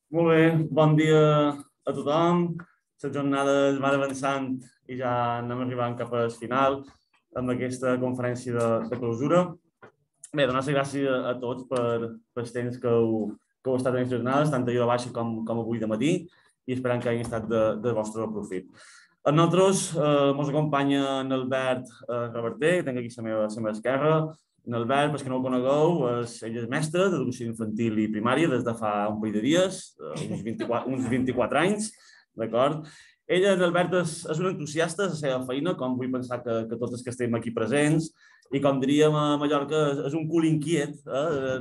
Molt bé, bon dia a tothom. Les jornades van avançant i ja anem arribant cap al final amb aquesta conferència de clausura. Bé, donar les gràcies a tots per temps que heu estat en aquestes jornades, tant ahir de baixa com avui de matí, i esperant que hagin estat de vostre profit. A nosaltres ens acompanya en Albert Reverter, que tinc aquí a la meva esquerra. En Albert, per que no el conegueu, ell és mestre d'educació infantil i primària des de fa un parell de dies, uns 24 anys, d'acord? Ell, en Albert, és un entusiasta de la seva feina, com vull pensar que tots els que estem aquí presents, i com diríem a Mallorca, és un cul inquiet,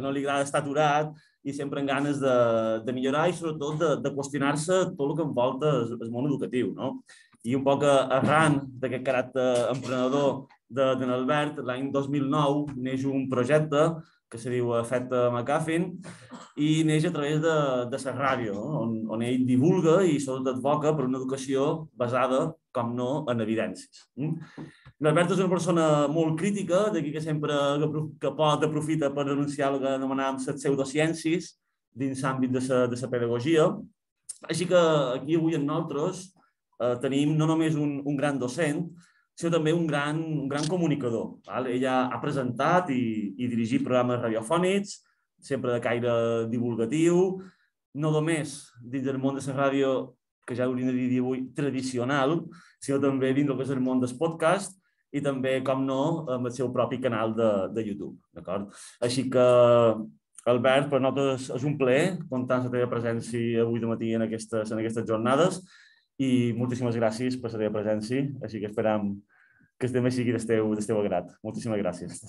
no li agrada estar aturat i sempre amb ganes de millorar i sobretot de qüestionar-se tot el que envolta el món educatiu, no? I un poc arran d'aquest caràcter emprenedor d'en Albert, l'any 2009 neix un projecte que se diu Efecte McGuffin i neix a través de la ràdio, on ell divulga i sobretot advoca per una educació basada, com no, en evidències. L'Albert és una persona molt crítica, d'aquí que sempre que pot aprofita per anunciar el que anomenàvem les pseudociències dins l'àmbit de la pedagogia. Així que aquí avui amb nosaltres tenim no només un gran docent, sinó també un gran comunicador. Ella ha presentat i dirigit programes radiofònics, sempre de caire divulgatiu, no només dins del món de la ràdio, que ja hauríem de dir avui, tradicional, sinó també dins del que és el món del podcast i també, com no, amb el seu propi canal de YouTube. Així que, Albert, per nosaltres és un plaer comptar amb la teva presència avui de matí en aquestes jornades i moltíssimes gràcies per la teva presència, així que esperam que el tema sigui del teu agrat. Moltíssimes gràcies.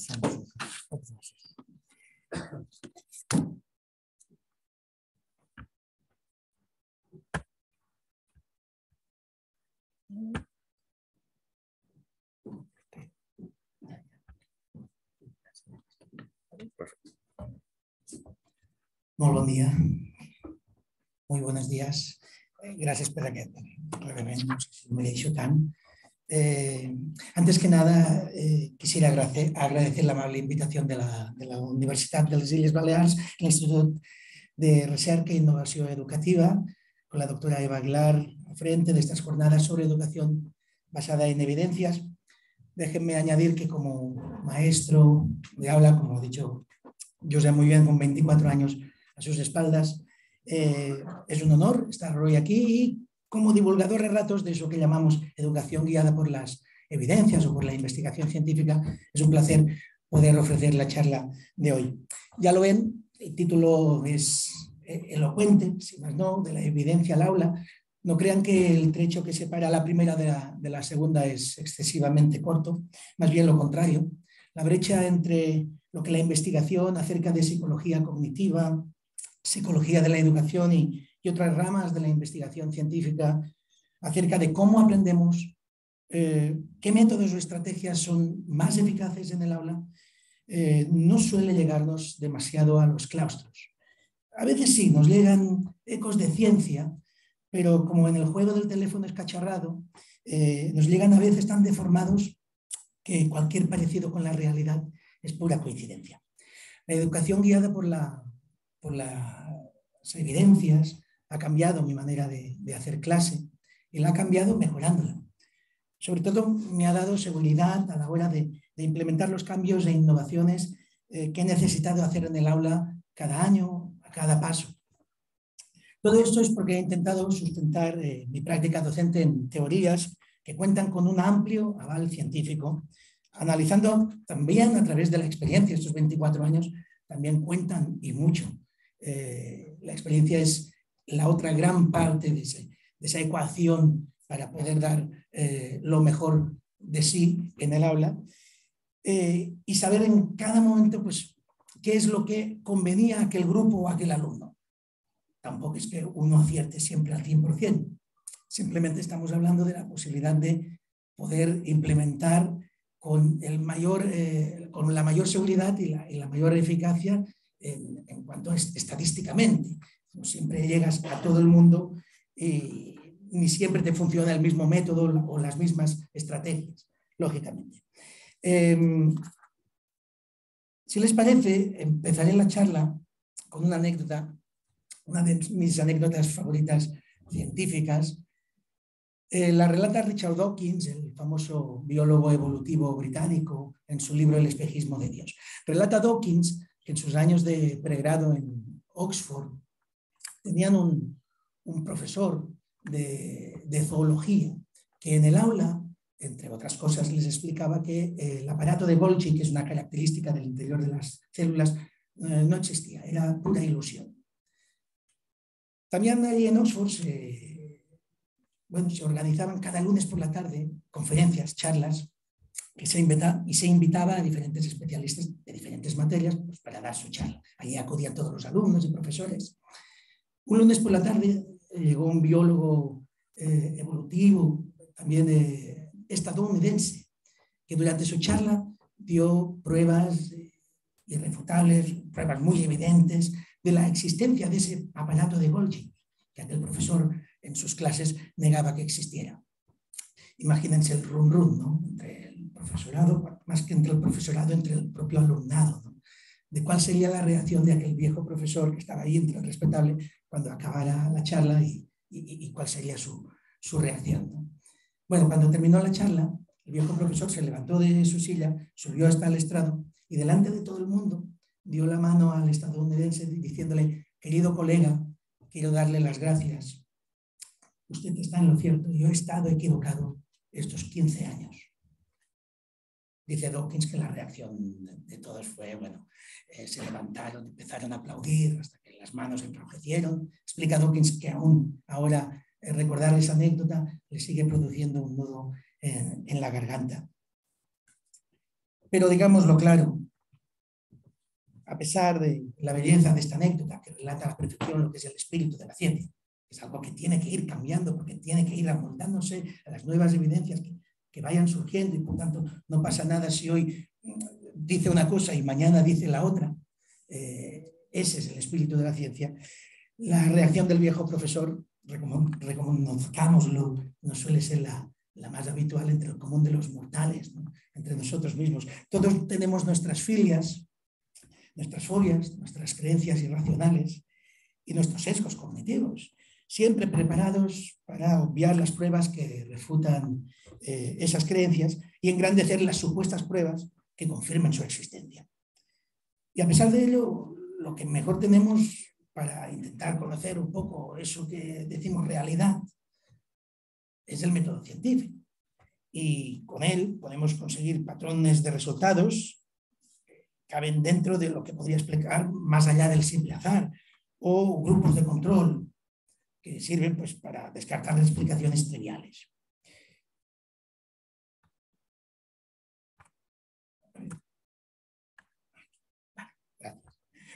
Molt bon dia. Muy buenos días. Gracias por aquest revent, no sé si me he tant. Antes que nada, quisiera agradecer la amable invitación de la Universidad de las Illes Balears, el Instituto de Recerca e Innovación Educativa, con la doctora Eva Aguilar al frente de estas jornadas sobre educación basada en evidencias. Déjenme añadir que como maestro de aula, como ha dicho José muy bien, con 24 años a sus espaldas, es un honor estar hoy aquí y como divulgador de ratos de eso que llamamos educación guiada por las evidencias o por la investigación científica, es un placer poder ofrecer la charla de hoy. Ya lo ven, el título es elocuente, si más no, de la evidencia al aula. No crean que el trecho que separa la primera de la segunda es excesivamente corto, más bien lo contrario. La brecha entre lo que la investigación acerca de psicología cognitiva, psicología de la educación y otras ramas de la investigación científica acerca de cómo aprendemos, qué métodos o estrategias son más eficaces en el aula, no suele llegarnos demasiado a los claustros. A veces sí, nos llegan ecos de ciencia, pero como en el juego del teléfono escacharrado, nos llegan a veces tan deformados que cualquier parecido con la realidad es pura coincidencia. La educación guiada por las evidencias ha cambiado mi manera de hacer clase y la ha cambiado mejorándola. Sobre todo me ha dado seguridad a la hora de implementar los cambios e innovaciones que he necesitado hacer en el aula cada año, a cada paso. Todo esto es porque he intentado sustentar mi práctica docente en teorías que cuentan con un amplio aval científico, analizando también a través de la experiencia, estos 24 años también cuentan y mucho. La experiencia es la otra gran parte de esa ecuación para poder dar lo mejor de sí en el aula y saber en cada momento pues, qué es lo que convenía a aquel grupo o a aquel alumno. Tampoco es que uno acierte siempre al 100%, simplemente estamos hablando de la posibilidad de poder implementar con la mayor seguridad y la mayor eficacia en cuanto a estadísticamente. No siempre llegas a todo el mundo y ni siempre te funciona el mismo método o las mismas estrategias, lógicamente. Si les parece, empezaré la charla con una anécdota, una de mis anécdotas favoritas científicas. La relata Richard Dawkins, el famoso biólogo evolutivo británico, en su libro El espejismo de Dios. Relata Dawkins que en sus años de pregrado en Oxford tenían un profesor de zoología que en el aula, entre otras cosas, les explicaba que el aparato de Golgi, que es una característica del interior de las células, no existía, era pura ilusión. También allí en Oxford se organizaban cada lunes por la tarde conferencias, charlas, y se invitaba a diferentes especialistas de diferentes materias pues, para dar su charla. Allí acudían todos los alumnos y profesores. Un lunes por la tarde llegó un biólogo evolutivo, también estadounidense, que durante su charla dio pruebas irrefutables, pruebas muy evidentes de la existencia de ese aparato de Golgi, que aquel profesor en sus clases negaba que existiera. Imagínense el rum rum, ¿no? Entre el profesorado, más que entre el profesorado, entre el propio alumnado, ¿no? De cuál sería la reacción de aquel viejo profesor que estaba ahí entre el respetable cuando acabara la charla y cuál sería su reacción, ¿no? Bueno, cuando terminó la charla, el viejo profesor se levantó de su silla, subió hasta el estrado y delante de todo el mundo dio la mano al estadounidense diciéndole: querido colega, quiero darle las gracias. Usted está en lo cierto, yo he estado equivocado estos 15 años. Dice Dawkins que la reacción de todos fue, bueno, se levantaron, empezaron a aplaudir hasta que las manos enrojecieron. Explica Dawkins que aún ahora recordar esa anécdota le sigue produciendo un nudo en la garganta. Pero digámoslo claro, a pesar de la belleza de esta anécdota que relata a la perfección lo que es el espíritu de la ciencia, es algo que tiene que ir cambiando porque tiene que ir amoldándose a las nuevas evidencias que vayan surgiendo y por tanto no pasa nada si hoy dice una cosa y mañana dice la otra. Ese es el espíritu de la ciencia. La reacción del viejo profesor, reconozcámoslo, no suele ser la más habitual entre el común de los mortales, ¿no? Entre nosotros mismos. Todos tenemos nuestras filias, nuestras fobias, nuestras creencias irracionales y nuestros sesgos cognitivos, siempre preparados para obviar las pruebas que refutan esas creencias y engrandecer las supuestas pruebas que confirman su existencia. Y a pesar de ello, lo que mejor tenemos para intentar conocer un poco eso que decimos realidad es el método científico. Y con él podemos conseguir patrones de resultados que caben dentro de lo que podría explicar más allá del simple azar, o grupos de control que sirven pues, para descartar las explicaciones triviales.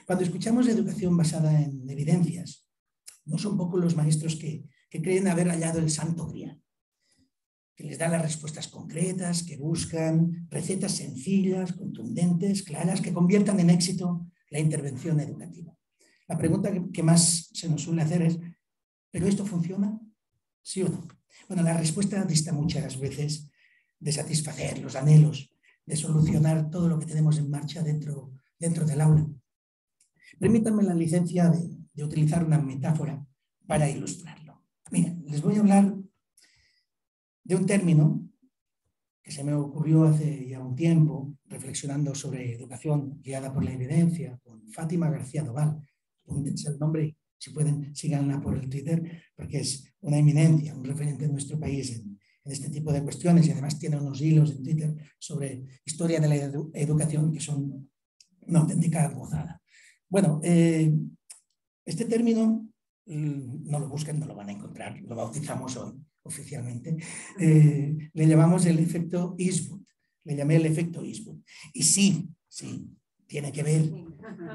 Cuando escuchamos educación basada en evidencias, no son pocos los maestros que creen haber hallado el santo grial, que les da las respuestas concretas, que buscan recetas sencillas, contundentes, claras, que conviertan en éxito la intervención educativa. La pregunta que más se nos suele hacer es: ¿pero esto funciona? ¿Sí o no? Bueno, la respuesta dista muchas veces de satisfacer los anhelos, de solucionar todo lo que tenemos en marcha dentro del aula. Permítanme la licencia de utilizar una metáfora para ilustrarlo. Miren, les voy a hablar de un término que se me ocurrió hace ya un tiempo, reflexionando sobre educación guiada por la evidencia, con Fátima García Doval. Apúntense el nombre, si pueden, síganla por el Twitter, porque es una eminencia, un referente en nuestro país en este tipo de cuestiones y además tiene unos hilos en Twitter sobre historia de la educación que son una auténtica gozada. Bueno, este término no lo busquen, no lo van a encontrar, lo bautizamos hoy oficialmente. Le llamamos el efecto Eastwood, le llamé el efecto Eastwood. Y sí, tiene que ver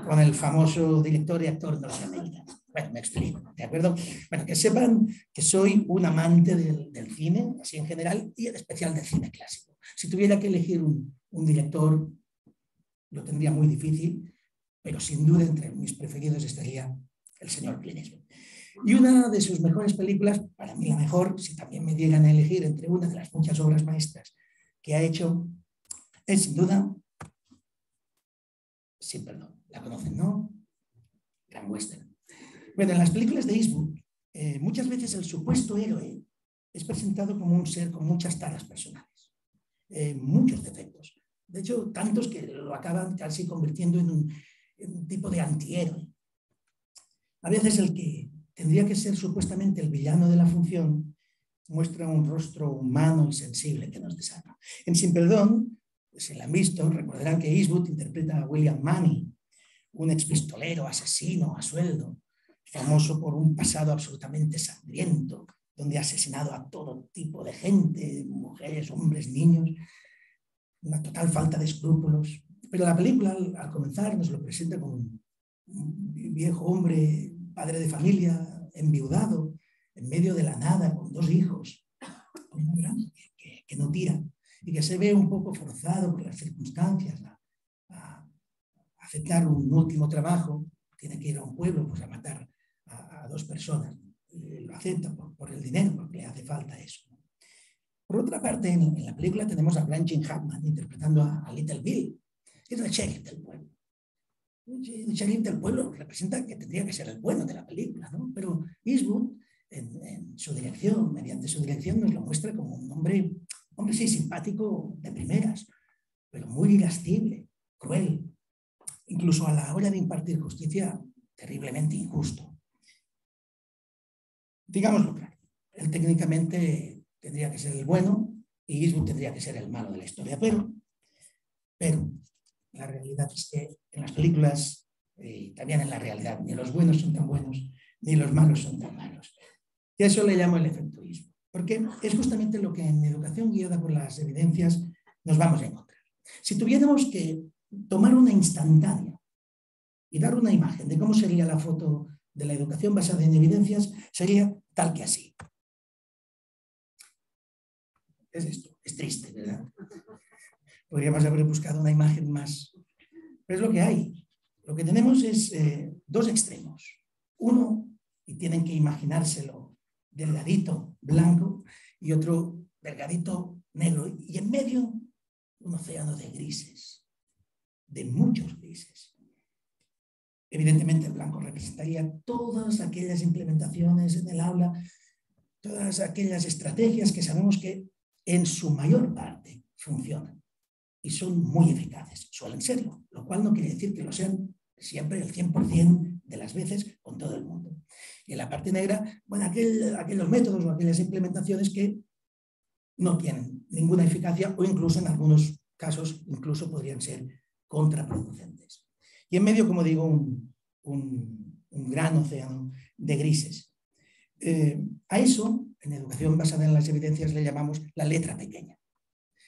con el famoso director y actor norteamericano. Bueno, me explico, ¿de acuerdo? Bueno, que sepan que soy un amante del cine, así en general, y en especial del cine clásico. Si tuviera que elegir un director, lo tendría muy difícil, pero sin duda entre mis preferidos estaría el señor Clint Eastwood. Y una de sus mejores películas, para mí la mejor, si también me dieran a elegir entre una de las muchas obras maestras que ha hecho, es sin duda Sin Perdón. ¿La conocen, no? gran western. Bueno, en las películas de Eastwood, muchas veces el supuesto héroe es presentado como un ser con muchas taras personales, muchos defectos. De hecho, tantos que lo acaban casi convirtiendo en un tipo de antihéroe. A veces el que tendría que ser supuestamente el villano de la función muestra un rostro humano y sensible que nos desarma. En Sin Perdón, si la han visto, recordarán que Eastwood interpreta a William Manny, un expistolero, asesino a sueldo, famoso por un pasado absolutamente sangriento, donde ha asesinado a todo tipo de gente, mujeres, hombres, niños, una total falta de escrúpulos. Pero la película, al comenzar, nos lo presenta como un viejo hombre, padre de familia, enviudado, en medio de la nada, con 2 hijos, que no tira, y que se ve un poco forzado por las circunstancias a aceptar un último trabajo. Tiene que ir a un pueblo pues, a matar a 2 personas. Lo acepta por el dinero, porque le hace falta eso. Por otra parte, en la película tenemos a Gene Hackman interpretando a Little Bill, que es el sheriff del pueblo. El sheriff del pueblo representa que tendría que ser el bueno de la película, ¿no? Pero Eastwood, en su dirección, mediante su dirección, nos lo muestra como un hombre sí, simpático de primeras, pero muy irascible, cruel, incluso a la hora de impartir justicia, terriblemente injusto. Digámoslo claro, él técnicamente tendría que ser el bueno y Eastwood tendría que ser el malo de la historia, pero la realidad es que en las películas, y también en la realidad, ni los buenos son tan buenos, ni los malos son tan malos. Y a eso le llamo el efecto Eastwood, porque es justamente lo que en educación guiada por las evidencias nos vamos a encontrar. Si tuviéramos que tomar una instantánea y dar una imagen de cómo sería la foto de la educación basada en evidencias, sería tal que así. Es esto, es triste, ¿verdad? Podríamos haber buscado una imagen más, pero es lo que hay. Lo que tenemos es 2 extremos. Uno, y tienen que imaginárselo, delgadito, blanco, y otro, delgadito, negro. Y en medio, un océano de grises, de muchos grises. Evidentemente, el blanco representaría todas aquellas implementaciones en el aula, todas aquellas estrategias que sabemos que en su mayor parte funcionan y son muy eficaces, suelen serlo, lo cual no quiere decir que lo sean siempre el 100% de las veces con todo el mundo. Y en la parte negra, bueno, aquellos métodos o aquellas implementaciones que no tienen ninguna eficacia o incluso en algunos casos incluso podrían ser contraproducentes. Y en medio, como digo, un gran océano de grises. A eso, en educación basada en las evidencias, le llamamos la letra pequeña.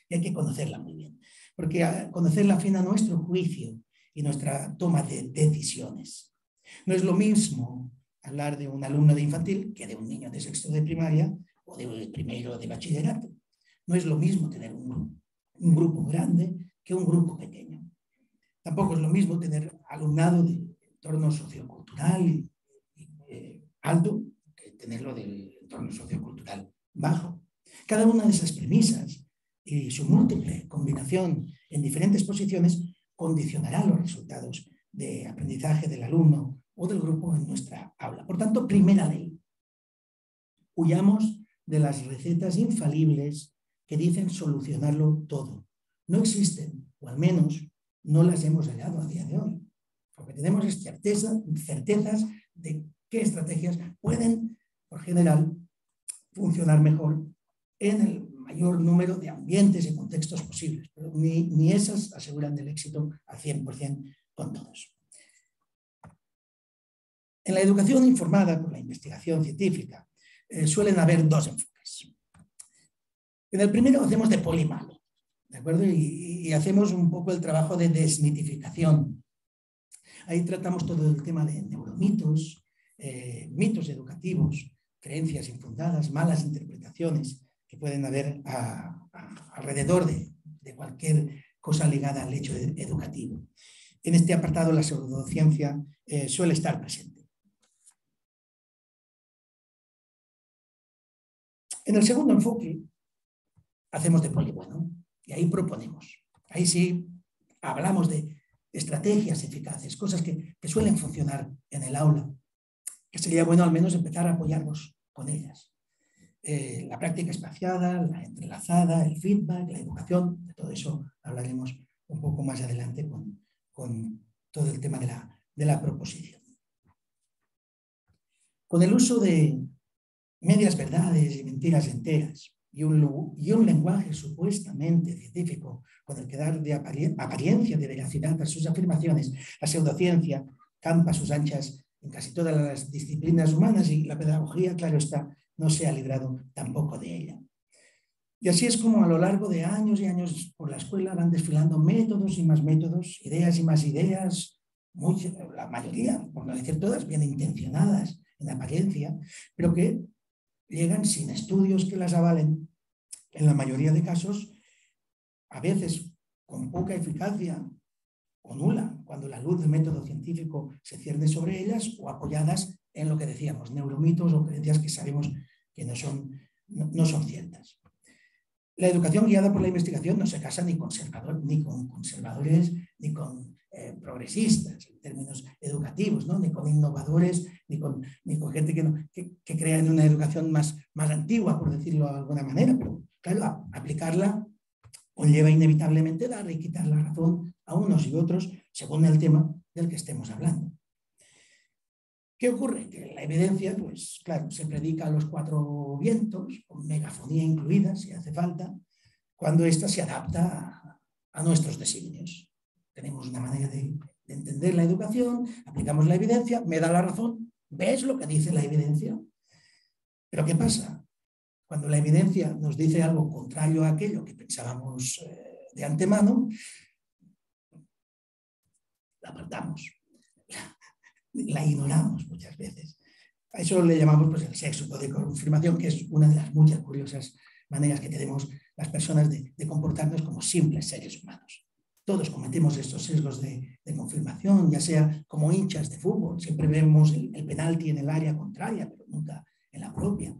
Y hay que conocerla muy bien, porque conocerla afina nuestro juicio y nuestra toma de decisiones. No es lo mismo hablar de un alumno de infantil que de un niño de 6º de primaria o de 1º de bachillerato. No es lo mismo tener un grupo grande que un grupo pequeño. Tampoco es lo mismo tener alumnado de entorno sociocultural alto que tenerlo del entorno sociocultural bajo. Cada una de esas premisas y su múltiple combinación en diferentes posiciones condicionará los resultados de aprendizaje del alumno o del grupo en nuestra aula. Por tanto, primera ley. Huyamos de las recetas infalibles que dicen solucionarlo todo. No existen, o al menos no las hemos hallado a día de hoy. Lo que tenemos es certezas de qué estrategias pueden, por general, funcionar mejor en el mayor número de ambientes y contextos posibles, pero ni esas aseguran el éxito al 100% con todos. En la educación informada por la investigación científica suelen haber 2 enfoques. En el primero hacemos de poli malo, ¿de acuerdo? Y hacemos un poco el trabajo de desmitificación. Ahí tratamos todo el tema de neuromitos, mitos educativos, creencias infundadas, malas interpretaciones que pueden haber alrededor de cualquier cosa ligada al hecho educativo. En este apartado la pseudociencia suele estar presente. En el segundo enfoque hacemos de poli bueno y ahí proponemos. Ahí sí hablamos de estrategias eficaces, cosas que suelen funcionar en el aula, que sería bueno al menos empezar a apoyarnos con ellas. La práctica espaciada, la entrelazada, el feedback, la educación, de todo eso hablaremos un poco más adelante con todo el tema de la proposición. Con el uso de medias verdades y mentiras enteras y un lenguaje supuestamente científico con el que dar de apariencia de veracidad a sus afirmaciones, la pseudociencia campa a sus anchas en casi todas las disciplinas humanas y la pedagogía, claro está, no se ha librado tampoco de ella. Y así es como a lo largo de años y años por la escuela van desfilando métodos y más métodos, ideas y más ideas, la mayoría, por no decir todas, bien intencionadas en apariencia, pero que llegan sin estudios que las avalen, en la mayoría de casos, a veces con poca eficacia o nula, cuando la luz del método científico se cierne sobre ellas, o apoyadas en lo que decíamos, neuromitos o creencias que sabemos que no son ciertas. La educación guiada por la investigación no se casa ni con conservadores ni con progresistas en términos educativos, ¿no? Ni con innovadores, ni con gente que crea en una educación más antigua, por decirlo de alguna manera, pero claro, aplicarla conlleva inevitablemente dar y quitar la razón a unos y otros según el tema del que estemos hablando. ¿Qué ocurre? Que la evidencia, pues claro, se predica a los cuatro vientos, con megafonía incluida, si hace falta, cuando ésta se adapta a nuestros designios. Tenemos una manera de entender la educación, aplicamos la evidencia, me da la razón, ¿ves lo que dice la evidencia? Pero ¿qué pasa? Cuando la evidencia nos dice algo contrario a aquello que pensábamos de antemano, la apartamos, la ignoramos muchas veces. A eso le llamamos pues, el sesgo de confirmación, que es una de las muchas curiosas maneras que tenemos las personas de comportarnos como simples seres humanos. Todos cometemos estos sesgos de confirmación, ya sea como hinchas de fútbol, siempre vemos el penalti en el área contraria, pero nunca en la propia.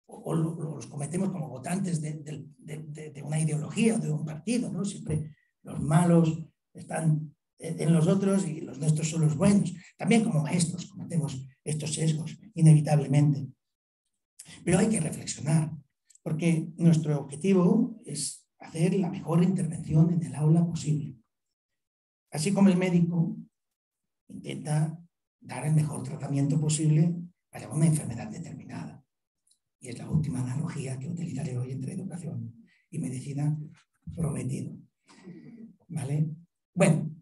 O los cometemos como votantes de una ideología, de un partido, ¿no? Siempre los malos están en los otros y los nuestros son los buenos. También como maestros cometemos estos sesgos, inevitablemente. Pero hay que reflexionar, porque nuestro objetivo es hacer la mejor intervención en el aula posible. Así como el médico intenta dar el mejor tratamiento posible para una enfermedad determinada. Y es la última analogía que utilizaré hoy entre educación y medicina, prometido. ¿Vale? Bueno,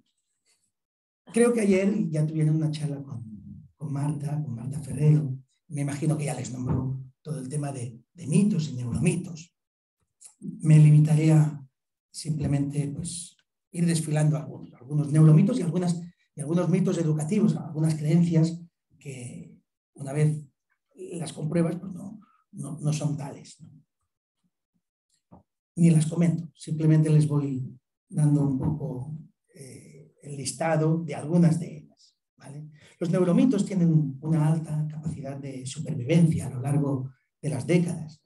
creo que ayer ya tuvieron una charla con Marta Ferrero. Me imagino que ya les nombró todo el tema de mitos y neuromitos. Me limitaré a simplemente pues, ir desfilando algunos neuromitos y algunos mitos educativos, algunas creencias que una vez las compruebas pues no son tales, ¿no? Ni las comento, simplemente les voy dando un poco el listado de algunas de ellas, ¿vale? Los neuromitos tienen una alta capacidad de supervivencia a lo largo de las décadas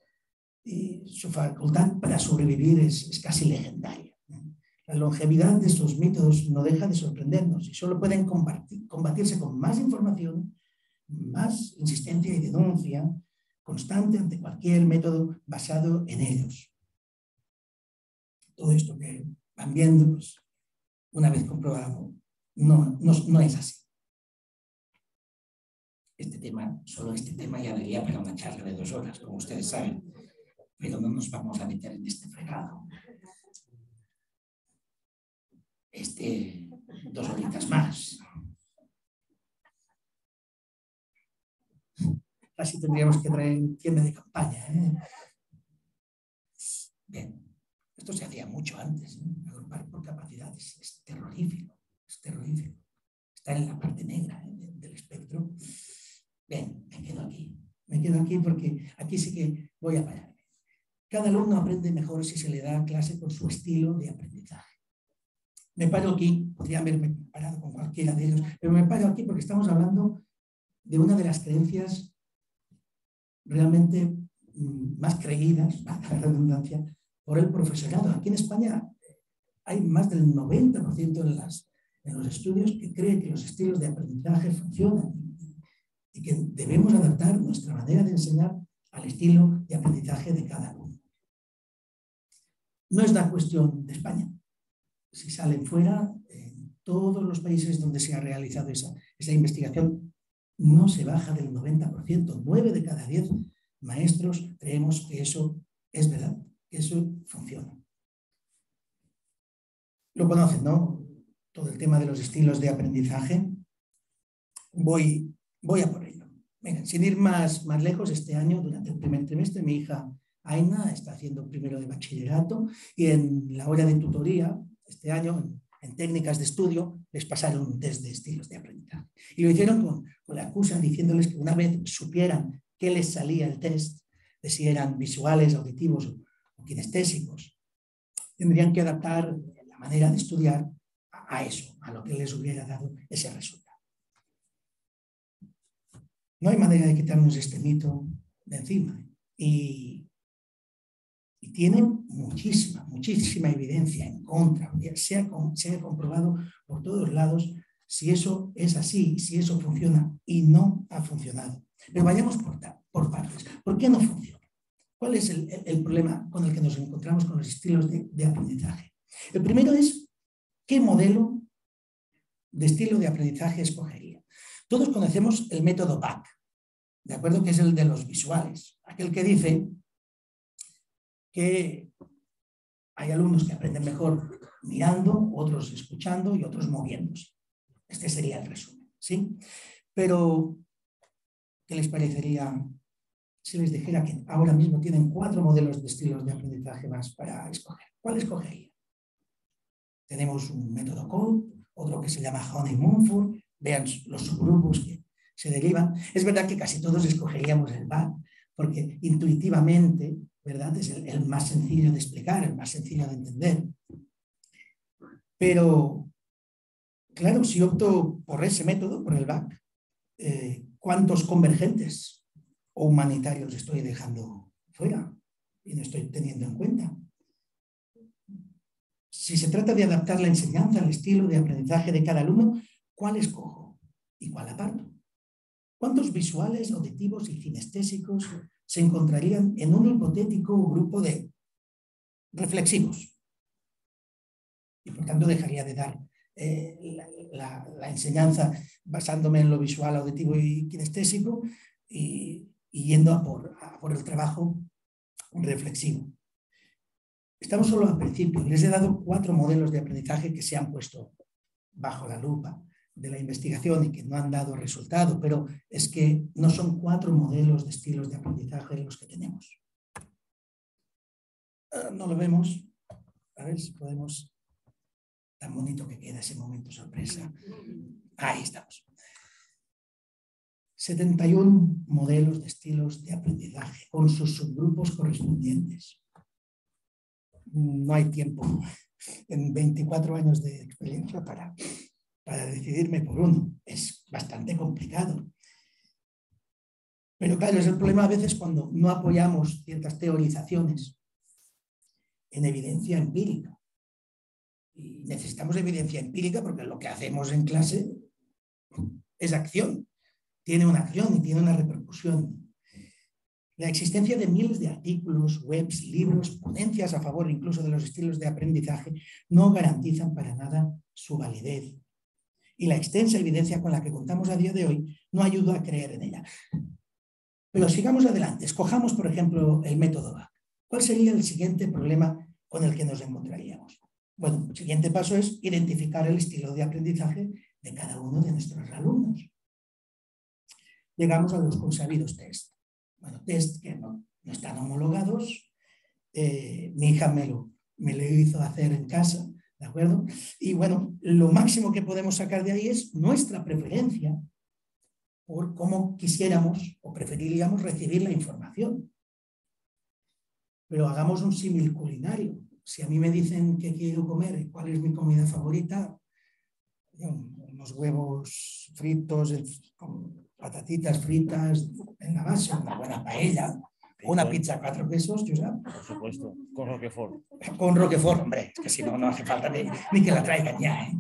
y su facultad para sobrevivir es casi legendaria, ¿no? La longevidad de estos mitos no deja de sorprendernos y solo pueden combatirse con más información, más insistencia y denuncia constante ante cualquier método basado en ellos. Todo esto que van viendo, pues, una vez comprobado, no es así. Solo este tema ya daría para una charla de 2 horas, como ustedes saben, pero no nos vamos a meter en este fregado. 2 horitas más. Así tendríamos que traer tienda de campaña, ¿eh? Bien, esto se hacía mucho antes, ¿no? Agrupar por capacidades es terrorífico, es terrorífico. Está en la parte negra, ¿eh? del espectro. Bien, me quedo aquí porque aquí sí que voy a pararme. Cada alumno aprende mejor si se le da clase con su estilo de aprendizaje. Me paro aquí, podría haberme parado con cualquiera de ellos, pero me paro aquí porque estamos hablando de una de las creencias realmente más creídas, para la redundancia, por el profesorado. Aquí en España hay más del 90% en en los estudios que cree que los estilos de aprendizaje funcionan y que debemos adaptar nuestra manera de enseñar al estilo de aprendizaje de cada uno. No es la cuestión de España. Si salen fuera, en todos los países donde se ha realizado esa investigación, no se baja del 90%. 9 de cada 10 maestros creemos que eso es verdad, que eso funciona. Lo conocen, ¿no? Todo el tema de los estilos de aprendizaje. Voy a por ello. Venga, sin ir más lejos, este año, durante el primer trimestre, mi hija Aina está haciendo primero de bachillerato y en la hora de tutoría, este año, en técnicas de estudio, les pasaron un test de estilos de aprendizaje. Y lo hicieron con la excusa diciéndoles que una vez supieran qué les salía el test, de si eran visuales, auditivos o kinestésicos, tendrían que adaptar la manera de estudiar a eso, a lo que les hubiera dado ese resultado. No hay manera de quitarnos este mito de encima. Y tienen muchísima evidencia en contra. Se ha comprobado por todos lados si eso es así, si eso funciona, y no ha funcionado. Pero vayamos por partes. ¿Por qué no funciona? ¿Cuál es el problema con el que nos encontramos con los estilos de aprendizaje? El primero es, ¿qué modelo de estilo de aprendizaje escogería? Todos conocemos el método BAC, ¿de acuerdo? Que es el de los visuales, aquel que dice que hay alumnos que aprenden mejor mirando, otros escuchando y otros moviéndose. Este sería el resumen, ¿sí? Pero, ¿qué les parecería si les dijera que ahora mismo tienen 4 modelos de estilos de aprendizaje más para escoger? ¿Cuál escogería? Tenemos un método Cole, otro que se llama Honey-Mumford, vean los subgrupos que se derivan. Es verdad que casi todos escogeríamos el BAC, porque intuitivamente, ¿verdad?, es el más sencillo de explicar, el más sencillo de entender. Pero, claro, si opto por ese método, por el BAC, ¿cuántos convergentes o humanitarios estoy dejando fuera y no estoy teniendo en cuenta? Si se trata de adaptar la enseñanza al estilo de aprendizaje de cada alumno, ¿cuál escojo y cuál aparto? ¿Cuántos visuales, auditivos y kinestésicos se encontrarían en un hipotético grupo de reflexivos? Y por tanto dejaría de dar la enseñanza basándome en lo visual, auditivo y kinestésico y yendo a por el trabajo reflexivo. Estamos solo al principio. Les he dado 4 modelos de aprendizaje que se han puesto bajo la lupa de la investigación y que no han dado resultado, pero es que no son 4 modelos de estilos de aprendizaje los que tenemos. No lo vemos. A ver si podemos... Tan bonito que queda ese momento sorpresa. Ahí estamos. 71 modelos de estilos de aprendizaje con sus subgrupos correspondientes. No hay tiempo en 24 años de experiencia para decidirme por uno. Es bastante complicado. Pero claro, es el problema a veces cuando no apoyamos ciertas teorizaciones en evidencia empírica. Y necesitamos evidencia empírica porque lo que hacemos en clase es acción. Tiene una acción y tiene una repercusión. La existencia de miles de artículos, webs, libros, ponencias a favor incluso de los estilos de aprendizaje no garantizan para nada su validez. Y la extensa evidencia con la que contamos a día de hoy no ayuda a creer en ella. Pero sigamos adelante. Escojamos, por ejemplo, el método BAC. ¿Cuál sería el siguiente problema con el que nos encontraríamos? Bueno, el siguiente paso es identificar el estilo de aprendizaje de cada uno de nuestros alumnos. Llegamos a los consabidos test. Bueno, test que no están homologados. Mi hija me lo hizo hacer en casa, ¿de acuerdo? Y bueno, lo máximo que podemos sacar de ahí es nuestra preferencia por cómo quisiéramos o preferiríamos recibir la información. Pero hagamos un símil culinario. Si a mí me dicen qué quiero comer y cuál es mi comida favorita, unos huevos fritos con patatitas fritas en la base, una buena paella, una pizza a 4 quesos, Josep. Por supuesto, con Roquefort. Con Roquefort, hombre, es que si no, no hace falta ni que la traigan ya, ¿eh?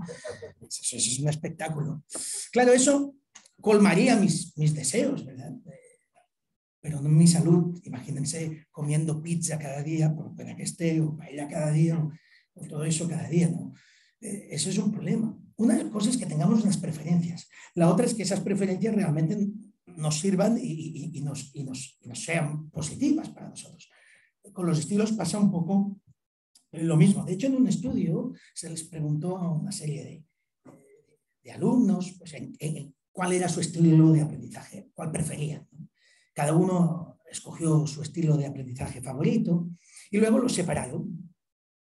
Eso es un espectáculo. Claro, eso colmaría mis deseos, ¿verdad? Pero no mi salud. Imagínense comiendo pizza cada día, por buena que esté, o paella cada día, o todo eso cada día, ¿no? Eso es un problema. Una cosa es que tengamos unas preferencias. La otra es que esas preferencias realmente nos sirvan y nos sean positivas para nosotros. Con los estilos pasa un poco lo mismo. De hecho, en un estudio se les preguntó a una serie de alumnos pues, cuál era su estilo de aprendizaje, cuál preferían, ¿no? Cada uno escogió su estilo de aprendizaje favorito y luego los separaron.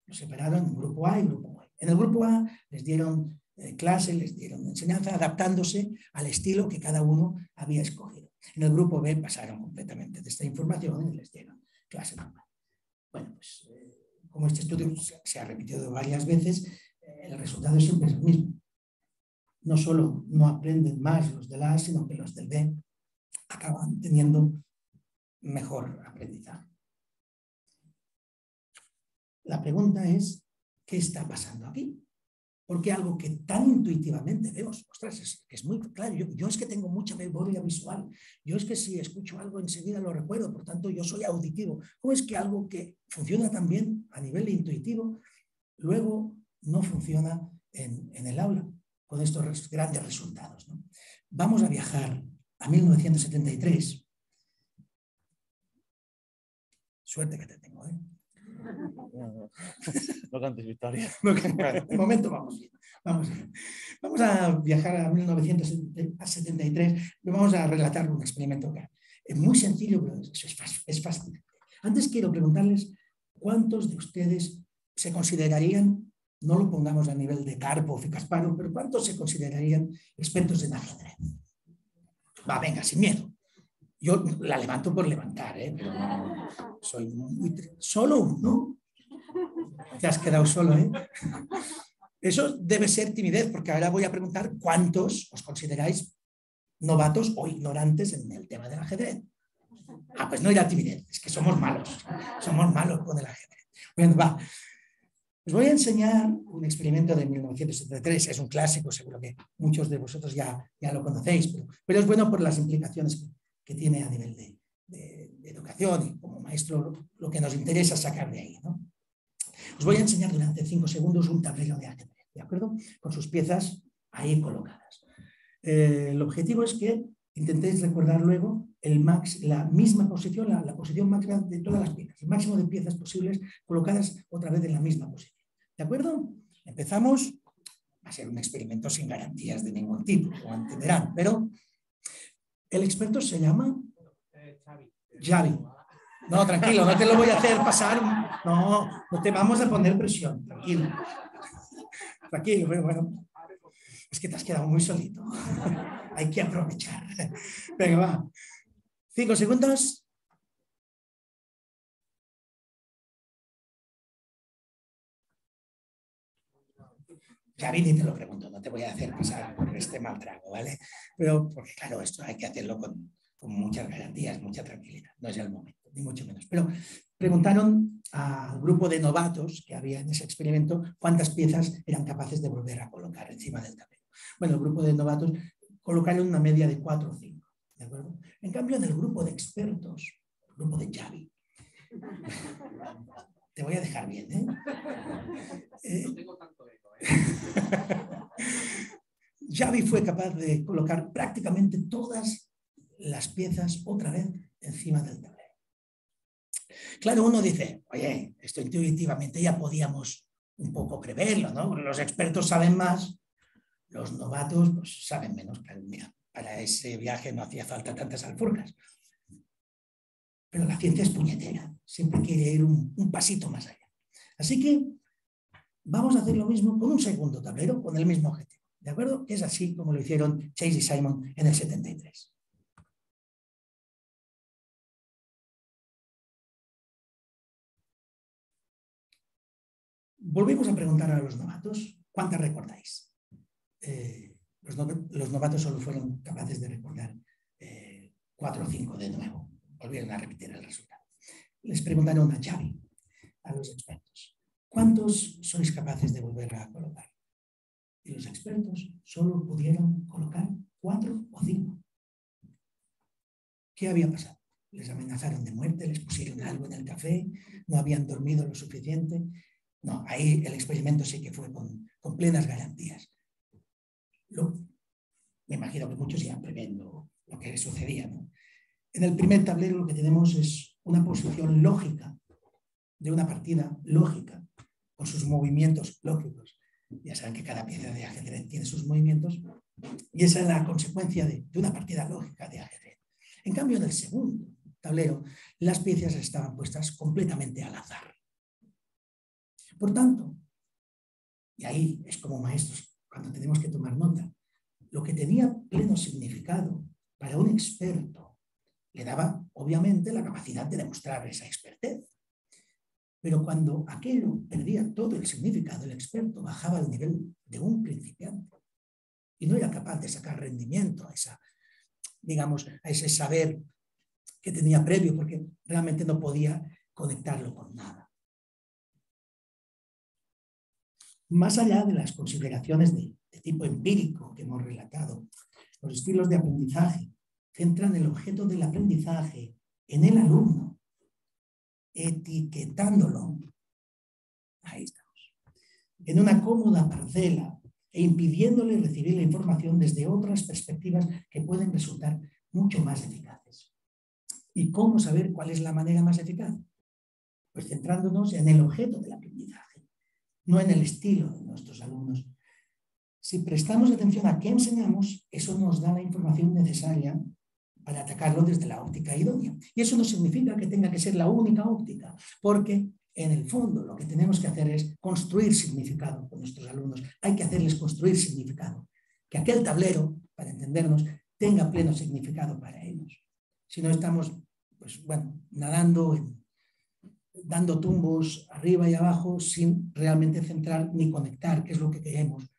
Los separaron en grupo A y grupo B. En el grupo A les dieron clase, les dieron enseñanza, adaptándose al estilo que cada uno había escogido. En el grupo B pasaron completamente de esta información y les dieron clase normal. Bueno, pues como este estudio se ha repetido varias veces, el resultado siempre es el mismo. No solo no aprenden más los del A, sino que los del B acaban teniendo mejor aprendizaje. La pregunta es, ¿qué está pasando aquí? Porque algo que tan intuitivamente vemos, ostras, es muy claro, yo es que tengo mucha memoria visual, yo es que si escucho algo enseguida lo recuerdo, por tanto yo soy auditivo. ¿Cómo es que algo que funciona tan bien a nivel intuitivo, luego no funciona en el aula con estos grandes resultados, ¿no? Vamos a viajar a 1973. Suerte que te tengo, ¿eh? No cantes victoria. De momento vamos bien. Vamos a viajar a 1973 y vamos a relatar un experimento que es muy sencillo, pero es fascinante. Antes quiero preguntarles cuántos de ustedes se considerarían, no lo pongamos a nivel de Karpov y Kasparov, pero cuántos se considerarían expertos en ajedrez. Va, venga, sin miedo. Yo la levanto por levantar, pero no, soy muy... Solo uno. Te has quedado solo, ¿eh? Eso debe ser timidez, porque ahora voy a preguntar cuántos os consideráis novatos o ignorantes en el tema del ajedrez. Ah, pues no era timidez, es que somos malos con el ajedrez. Bueno, va. Os voy a enseñar un experimento de 1973, es un clásico, seguro que muchos de vosotros ya lo conocéis, pero es bueno por las implicaciones que tiene a nivel de educación y como maestro lo que nos interesa sacar de ahí, ¿no? Os voy a enseñar durante 5 segundos un tablero de ajedrez, ¿de acuerdo? Con sus piezas ahí colocadas. El objetivo es que intentéis recordar luego la misma posición, la posición máxima de todas las piezas, el máximo de piezas posibles colocadas otra vez en la misma posición. ¿De acuerdo? Empezamos. Va a ser un experimento sin garantías de ningún tipo, lo entenderán, pero el experto se llama Xavi. No, tranquilo, no te lo voy a hacer pasar. No te vamos a poner presión. Tranquilo. Tranquilo, pero bueno. Es que te has quedado muy solito. Hay que aprovechar. Venga, va. 5 segundos. Xavi, ni te lo pregunto, no te voy a hacer pasar por este mal trago, ¿vale? Pero, porque claro, esto hay que hacerlo con muchas garantías, mucha tranquilidad. No es el momento, ni mucho menos. Pero preguntaron al grupo de novatos que había en ese experimento cuántas piezas eran capaces de volver a colocar encima del tablero. Bueno, el grupo de novatos colocaron una media de 4 o 5, ¿de acuerdo? En cambio, en el grupo de expertos, el grupo de Xavi, te voy a dejar bien, ¿eh? No tengo tanto ego, Xavi fue capaz de colocar prácticamente todas las piezas otra vez encima del tablero. Claro, uno dice, oye, esto intuitivamente ya podíamos un poco preverlo, ¿no? Los expertos saben más, los novatos pues, saben menos. Mira, para ese viaje no hacía falta tantas alforjas. Pero la ciencia es puñetera, siempre quiere ir un pasito más allá. Así que vamos a hacer lo mismo con un segundo tablero, con el mismo objetivo. ¿De acuerdo? Es así como lo hicieron Chase y Simon en el 73. Volvemos a preguntar a los novatos, ¿cuántas recordáis? Los novatos solo fueron capaces de recordar 4 o 5 de nuevo. Volvieron a repetir el resultado. Les preguntaron a Xavi, a los expertos, ¿cuántos sois capaces de volver a colocar? y los expertos solo pudieron colocar 4 o 5. ¿Qué había pasado? Les amenazaron de muerte, les pusieron algo en el café, no habían dormido lo suficiente. No, ahí el experimento sí que fue con plenas garantías. Me imagino que muchos iban previendo lo que sucedía, ¿no? En el primer tablero lo que tenemos es una posición lógica de una partida lógica, con sus movimientos lógicos. Ya saben que cada pieza de ajedrez tiene sus movimientos y esa es la consecuencia de una partida lógica de ajedrez. En cambio, en el segundo tablero, las piezas estaban puestas completamente al azar. Por tanto, y ahí es como maestros, cuando tenemos que tomar nota, lo que tenía pleno significado para un experto le daba, obviamente, la capacidad de demostrar esa expertez. Pero cuando aquello perdía todo el significado, el experto bajaba al nivel de un principiante y no era capaz de sacar rendimiento a esa, digamos, a ese saber que tenía previo, porque realmente no podía conectarlo con nada. Más allá de las consideraciones de tipo empírico que hemos relatado, los estilos de aprendizaje centran el objeto del aprendizaje en el alumno, etiquetándolo, ahí estamos, en una cómoda parcela e impidiéndole recibir la información desde otras perspectivas que pueden resultar mucho más eficaces. ¿Y cómo saber cuál es la manera más eficaz? Pues centrándonos en el objeto del aprendizaje, no en el estilo de nuestros alumnos. Si prestamos atención a qué enseñamos, eso nos da la información necesaria para atacarlo desde la óptica idónea. Y eso no significa que tenga que ser la única óptica, porque en el fondo lo que tenemos que hacer es construir significado con nuestros alumnos. Hay que hacerles construir significado. Que aquel tablero, para entendernos, tenga pleno significado para ellos. Si no estamos, pues bueno, nadando, dando tumbos arriba y abajo sin realmente centrar ni conectar, que es lo que queremos,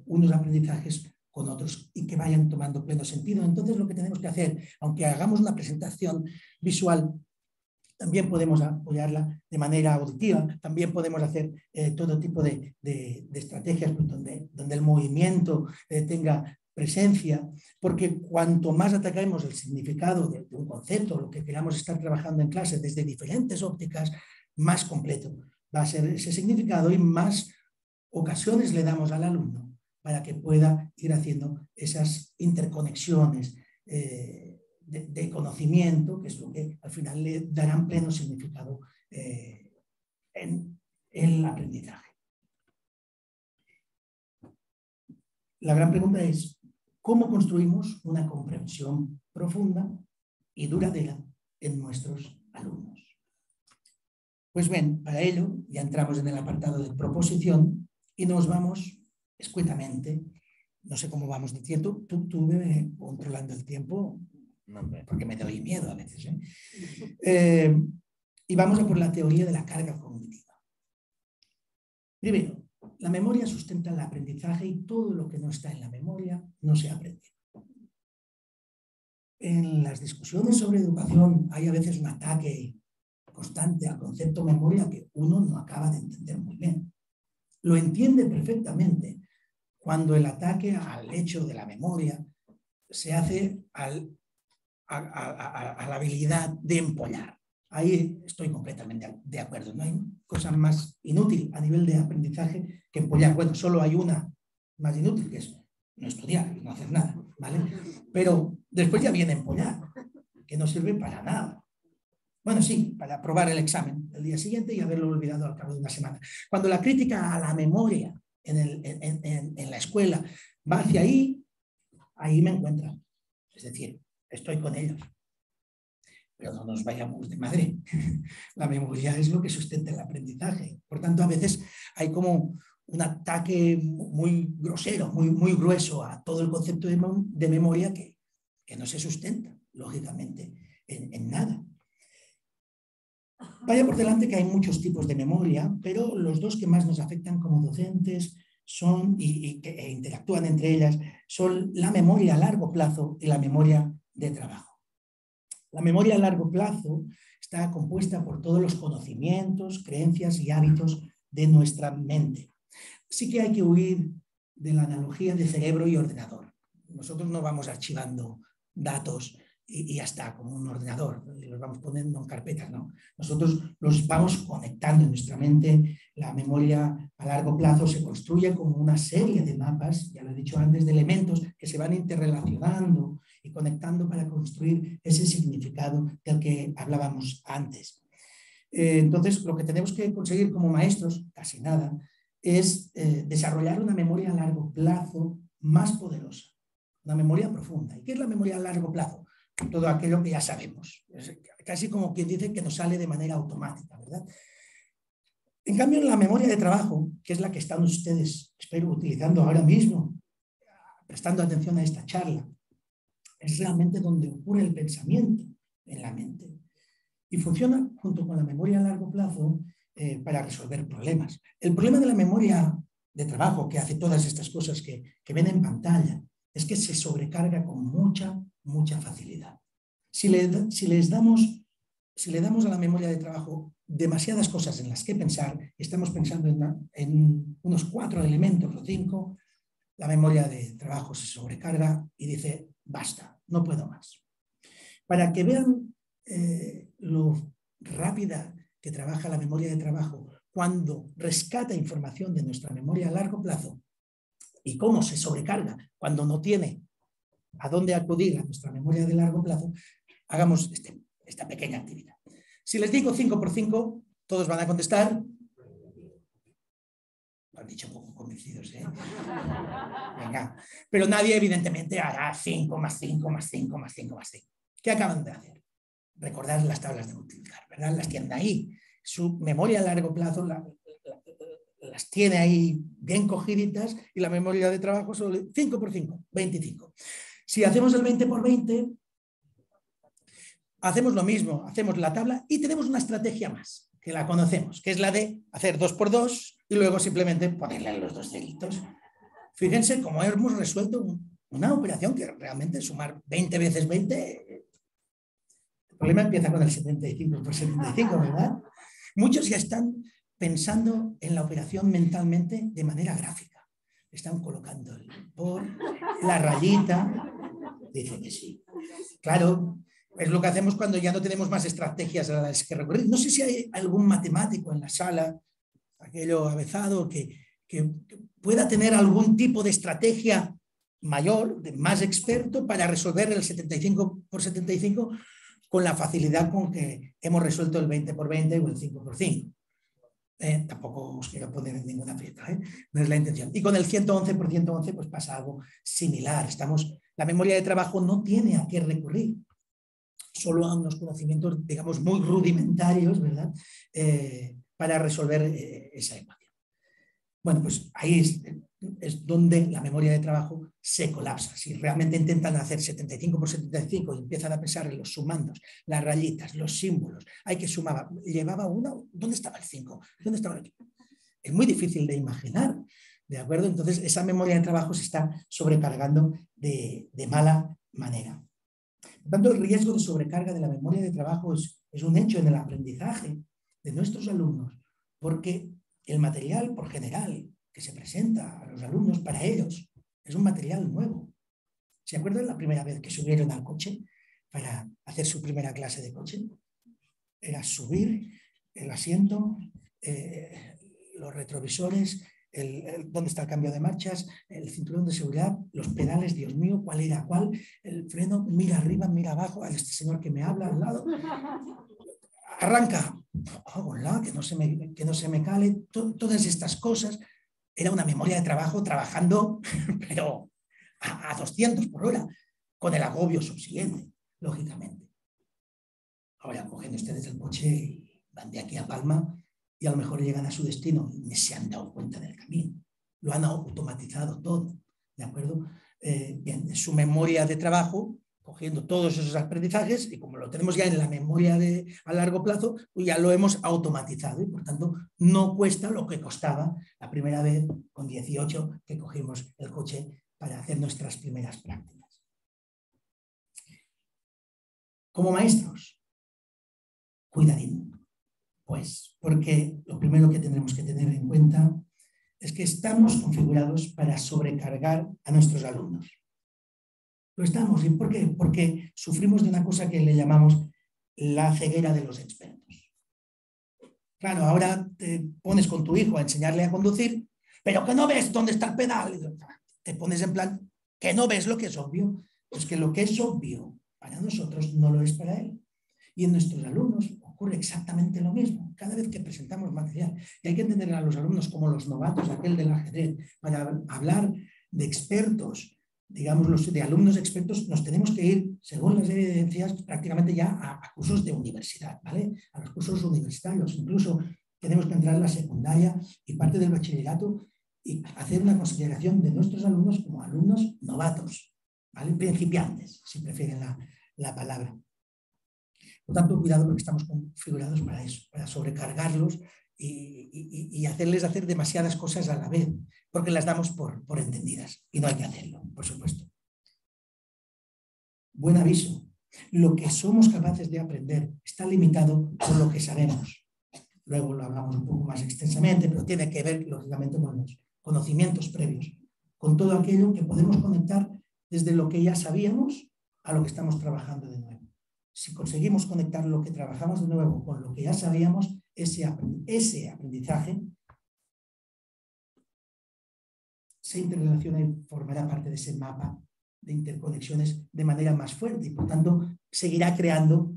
unos aprendizajes con otros y que vayan tomando pleno sentido. Entonces lo que tenemos que hacer, aunque hagamos una presentación visual, también podemos apoyarla de manera auditiva, también podemos hacer todo tipo de estrategias donde el movimiento tenga presencia, porque cuanto más atacamos el significado de un concepto, lo que queramos estar trabajando en clase desde diferentes ópticas, más completo va a ser ese significado y más ocasiones le damos al alumno para que pueda ir haciendo esas interconexiones de conocimiento, que es lo que al final le darán pleno significado en el aprendizaje. La gran pregunta es, ¿cómo construimos una comprensión profunda y duradera en nuestros alumnos? Pues bien, para ello ya entramos en el apartado de proposición y nos vamos escuetamente. No sé cómo vamos de tiempo. Tú ve controlando el tiempo, porque me doy miedo a veces. Y vamos a por la teoría de la carga cognitiva. Primero, la memoria sustenta el aprendizaje y todo lo que no está en la memoria no se aprende. En las discusiones sobre educación hay a veces un ataque constante al concepto memoria que uno no acaba de entender muy bien. Lo entiende perfectamente cuando el ataque al hecho de la memoria se hace a la habilidad de empollar. Ahí estoy completamente de acuerdo. No hay cosa más inútil a nivel de aprendizaje que empollar. Bueno, solo hay una más inútil, que es no estudiar y no hacer nada, ¿vale? Pero después ya viene empollar, que no sirve para nada. Bueno, sí, para aprobar el examen el día siguiente y haberlo olvidado al cabo de una semana. Cuando la crítica a la memoria en la escuela va hacia ahí me encuentran. Es decir, estoy con ellos. Pero no nos vayamos de madre. La memoria es lo que sustenta el aprendizaje. Por tanto, a veces hay como un ataque muy grosero, muy grueso a todo el concepto de memoria que no se sustenta, lógicamente, en nada. Vaya por delante que hay muchos tipos de memoria, pero los dos que más nos afectan como docentes son, y que interactúan entre ellas, son la memoria a largo plazo y la memoria de trabajo. La memoria a largo plazo está compuesta por todos los conocimientos, creencias y hábitos de nuestra mente. Sí que hay que huir de la analogía de cerebro y ordenador. Nosotros no vamos archivando datos y ya está, como un ordenador, los vamos poniendo en carpetas, ¿no? Nosotros los vamos conectando en nuestra mente. La memoria a largo plazo se construye como una serie de mapas, ya lo he dicho antes, de elementos que se van interrelacionando y conectando para construir ese significado del que hablábamos antes. Entonces, lo que tenemos que conseguir como maestros, casi nada, es desarrollar una memoria a largo plazo más poderosa, una memoria profunda. ¿Y qué es la memoria a largo plazo? Todo aquello que ya sabemos. Es casi como quien dice que nos sale de manera automática, ¿verdad? En cambio, en la memoria de trabajo, que es la que están ustedes, espero, utilizando ahora mismo, prestando atención a esta charla, es realmente donde ocurre el pensamiento en la mente. Y funciona junto con la memoria a largo plazo para resolver problemas. El problema de la memoria de trabajo, que hace todas estas cosas que ven en pantalla, es que se sobrecarga con mucha facilidad. Si le damos a la memoria de trabajo demasiadas cosas en las que pensar, estamos pensando en unos 4 elementos o 5, la memoria de trabajo se sobrecarga y dice, basta, no puedo más. Para que vean lo rápida que trabaja la memoria de trabajo cuando rescata información de nuestra memoria a largo plazo y cómo se sobrecarga cuando no tiene a dónde acudir a nuestra memoria de largo plazo, hagamos esta pequeña actividad. Si les digo 5 por 5, todos van a contestar. Lo han dicho poco convencidos, ¿eh? Venga. Pero nadie, evidentemente, hará 5 más 5 más 5 más 5 más 5. ¿Qué acaban de hacer? Recordar las tablas de multiplicar, ¿verdad? Las tienen ahí. Su memoria a largo plazo las tiene ahí bien cogiditas y la memoria de trabajo solo 5 por 5, 25. Si hacemos el 20 por 20, hacemos lo mismo, hacemos la tabla y tenemos una estrategia más, que la conocemos, que es la de hacer 2 por 2 y luego simplemente ponerle los 2 ceritos. Fíjense cómo hemos resuelto una operación que realmente sumar 20 veces 20, el problema empieza con el 75 por 75, ¿verdad? Muchos ya están pensando en la operación mentalmente de manera gráfica. Están colocando el por, la rayita, dice que sí. Claro, es lo que hacemos cuando ya no tenemos más estrategias a las que recurrir. No sé si hay algún matemático en la sala, aquello avezado, que pueda tener algún tipo de estrategia mayor, más experto, para resolver el 75 por 75 con la facilidad con que hemos resuelto el 20 por 20 o el 5 por 5. Tampoco os quiero poner en ninguna fiesta, no es la intención. Y con el 111 por 111 pues pasa algo similar. La memoria de trabajo no tiene a qué recurrir, solo a unos conocimientos, digamos, muy rudimentarios, ¿verdad? Para resolver esa ecuación. Bueno, pues ahí es donde la memoria de trabajo se colapsa. Si realmente intentan hacer 75 por 75 y empiezan a pensar en los sumandos, las rayitas, los símbolos, hay que sumar, llevaba uno, ¿dónde estaba el 5? ¿Dónde estaba el 8? Es muy difícil de imaginar, ¿de acuerdo? Entonces esa memoria de trabajo se está sobrecargando de mala manera. Por tanto, el riesgo de sobrecarga de la memoria de trabajo es un hecho en el aprendizaje de nuestros alumnos, porque el material, por general, que se presenta a los alumnos para ellos es un material nuevo. ¿Se acuerdan la primera vez que subieron al coche para hacer su primera clase de coche? Era subir el asiento, los retrovisores, dónde está el cambio de marchas, el cinturón de seguridad, los pedales, Dios mío, cuál era cuál, el freno, mira arriba, mira abajo, a este señor que me habla al lado. Arranca, hola, que no se me cale, todas estas cosas. Era una memoria de trabajo trabajando, pero a 200 por hora, con el agobio subsiguiente, lógicamente. Ahora cogen ustedes el coche y van de aquí a Palma y a lo mejor llegan a su destino y ni se han dado cuenta del camino. Lo han automatizado todo, ¿de acuerdo? En su memoria de trabajo, cogiendo todos esos aprendizajes y como lo tenemos ya en la memoria a largo plazo, pues ya lo hemos automatizado y por tanto no cuesta lo que costaba la primera vez con 18 que cogimos el coche para hacer nuestras primeras prácticas. Como maestros, cuidadín, pues, porque lo primero que tendremos que tener en cuenta es que estamos configurados para sobrecargar a nuestros alumnos. Lo estamos. ¿Y por qué? Porque sufrimos de una cosa que le llamamos la ceguera de los expertos. Claro, ahora te pones con tu hijo a enseñarle a conducir, pero que no ves dónde está el pedal. Te pones en plan, que no ves lo que es obvio. Pues que lo que es obvio para nosotros no lo es para él. Y en nuestros alumnos ocurre exactamente lo mismo. Cada vez que presentamos material, y hay que entender a los alumnos como los novatos, aquel del ajedrez, para hablar de expertos, digamos, de alumnos expertos, nos tenemos que ir, según las evidencias, prácticamente ya a cursos de universidad, ¿vale? A los cursos universitarios. Incluso tenemos que entrar en la secundaria y parte del bachillerato y hacer una consideración de nuestros alumnos como alumnos novatos, ¿vale? Principiantes, si prefieren la palabra. Por tanto, cuidado porque estamos configurados para eso, para sobrecargarlos y hacerles hacer demasiadas cosas a la vez, porque las damos por entendidas y no hay que hacerlo, por supuesto. Buen aviso, lo que somos capaces de aprender está limitado por lo que sabemos. Luego lo hablamos un poco más extensamente, pero tiene que ver, lógicamente, con los conocimientos previos, con todo aquello que podemos conectar desde lo que ya sabíamos a lo que estamos trabajando de nuevo. Si conseguimos conectar lo que trabajamos de nuevo con lo que ya sabíamos, ese aprendizaje se interrelaciona y formará parte de ese mapa de interconexiones de manera más fuerte y por tanto seguirá creando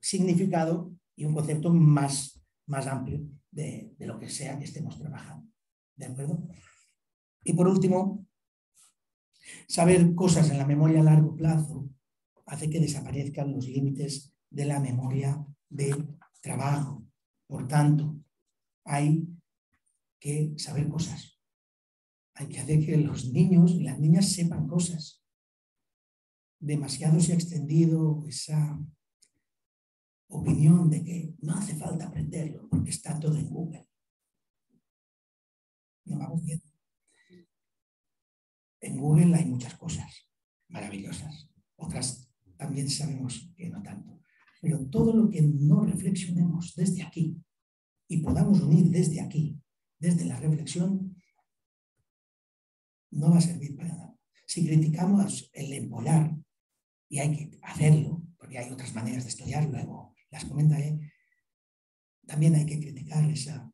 significado y un concepto más amplio de lo que sea que estemos trabajando. ¿De acuerdo? Y por último, saber cosas en la memoria a largo plazo hace que desaparezcan los límites de la memoria de trabajo. Por tanto, hay que saber cosas. Hay que hacer que los niños y las niñas sepan cosas. Demasiado se ha extendido esa opinión de que no hace falta aprenderlo porque está todo en Google. No vamos bien. En Google hay muchas cosas maravillosas. Otras también sabemos que no tanto. Pero todo lo que no reflexionemos desde aquí y podamos unir desde aquí, desde la reflexión, no va a servir para nada. Si criticamos el empollar, y hay que hacerlo, porque hay otras maneras de estudiar, luego las comentaré, también hay que criticar esa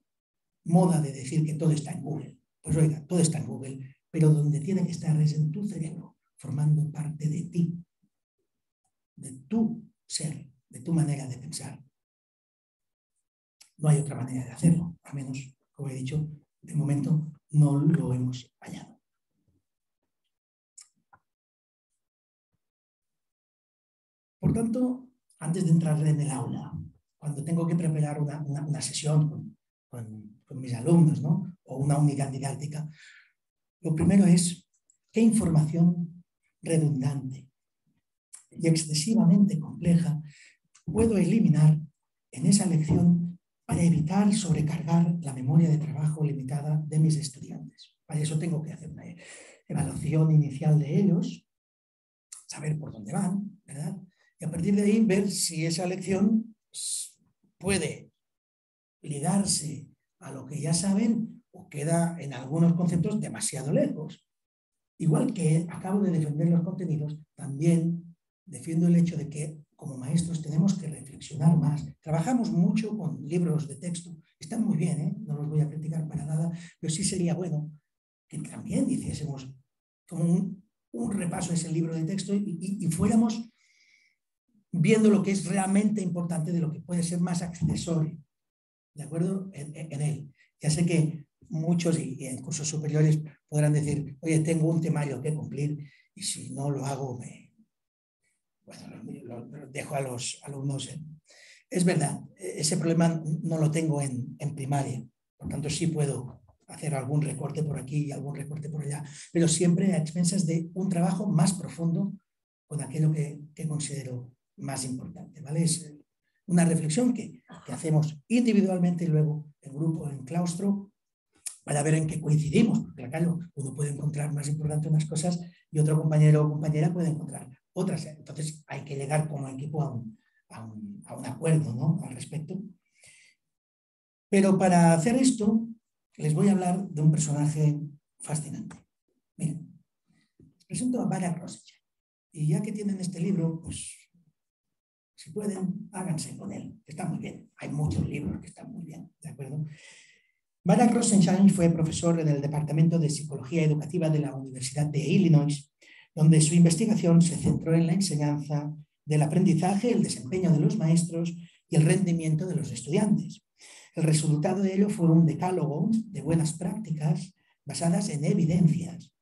moda de decir que todo está en Google. Pues oiga, todo está en Google, pero donde tiene que estar es en tu cerebro, formando parte de ti, de tu ser, de tu manera de pensar. No hay otra manera de hacerlo, al menos, como he dicho, de momento no lo hemos hallado. Por tanto, antes de entrar en el aula, cuando tengo que preparar una sesión con mis alumnos, ¿no? O una unidad didáctica, lo primero es qué información redundante y excesivamente compleja puedo eliminar en esa lección para evitar sobrecargar la memoria de trabajo limitada de mis estudiantes. Para eso tengo que hacer una evaluación inicial de ellos, saber por dónde van, ¿verdad? Y a partir de ahí ver si esa lección puede ligarse a lo que ya saben o queda en algunos conceptos demasiado lejos. Igual que acabo de defender los contenidos, también defiendo el hecho de que como maestros tenemos que reflexionar más. Trabajamos mucho con libros de texto, están muy bien, ¿eh? No los voy a criticar para nada, pero sí sería bueno que también hiciésemos como un repaso de ese libro de texto y fuéramos viendo lo que es realmente importante de lo que puede ser más accesorio, ¿de acuerdo? En él. Ya sé que muchos y en cursos superiores podrán decir, oye, tengo un temario que cumplir y si no lo hago, lo dejo a los alumnos. Es verdad, ese problema no lo tengo en primaria, por tanto sí puedo hacer algún recorte por aquí y algún recorte por allá, pero siempre a expensas de un trabajo más profundo con aquello que considero más importante, ¿vale? Es una reflexión que hacemos individualmente y luego en grupo, en claustro, para ver en qué coincidimos, porque claro, uno puede encontrar más importante unas cosas y otro compañero o compañera puede encontrar otras. Entonces hay que llegar como equipo a un acuerdo, ¿no? Al respecto. Pero para hacer esto les voy a hablar de un personaje fascinante. Miren, les presento a Barak Rosenshein. Y ya que tienen este libro, pues si pueden, háganse con él. Está muy bien. Hay muchos libros que están muy bien, ¿de acuerdo? Barak Rosenshein fue profesor en el Departamento de Psicología Educativa de la Universidad de Illinois, donde su investigación se centró en la enseñanza del aprendizaje, el desempeño de los maestros y el rendimiento de los estudiantes. El resultado de ello fue un decálogo de buenas prácticas basadas en evidencias,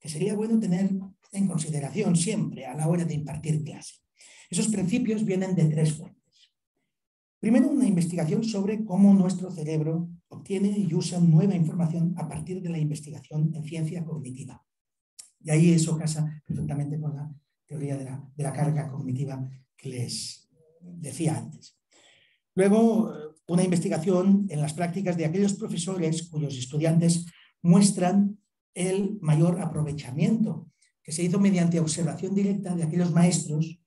que sería bueno tener en consideración siempre a la hora de impartir clase. Esos principios vienen de 3 fuentes. Primero, una investigación sobre cómo nuestro cerebro obtiene y usa nueva información a partir de la investigación en ciencia cognitiva. Y ahí eso casa perfectamente con la teoría de la carga cognitiva que les decía antes. Luego, una investigación en las prácticas de aquellos profesores cuyos estudiantes muestran el mayor aprovechamiento, que se hizo mediante observación directa de aquellos maestros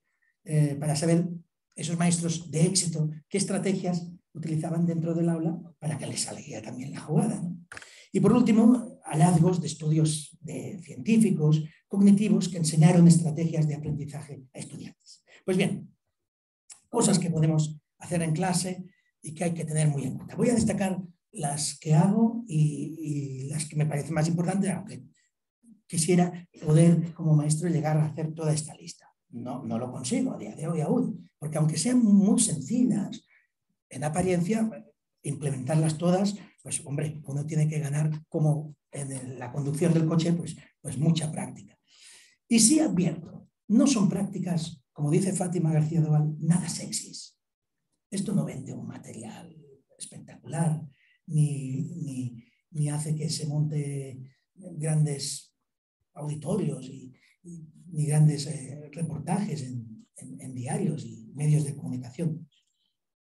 para saber, esos maestros de éxito, qué estrategias utilizaban dentro del aula para que les saliera también la jugada, ¿no? Y por último, hallazgos de estudios de científicos cognitivos que enseñaron estrategias de aprendizaje a estudiantes. Pues bien, cosas que podemos hacer en clase y que hay que tener muy en cuenta. Voy a destacar las que hago y las que me parecen más importantes, aunque quisiera poder como maestro llegar a hacer toda esta lista. No lo consigo a día de hoy aún, porque aunque sean muy sencillas, en apariencia, implementarlas todas, pues hombre, uno tiene que ganar como en la conducción del coche, pues mucha práctica. Y sí advierto, no son prácticas, como dice Fátima García Doval, nada sexys. Esto no vende un material espectacular, ni hace que se monte grandes auditorios ni grandes reportajes en diarios y medios de comunicación.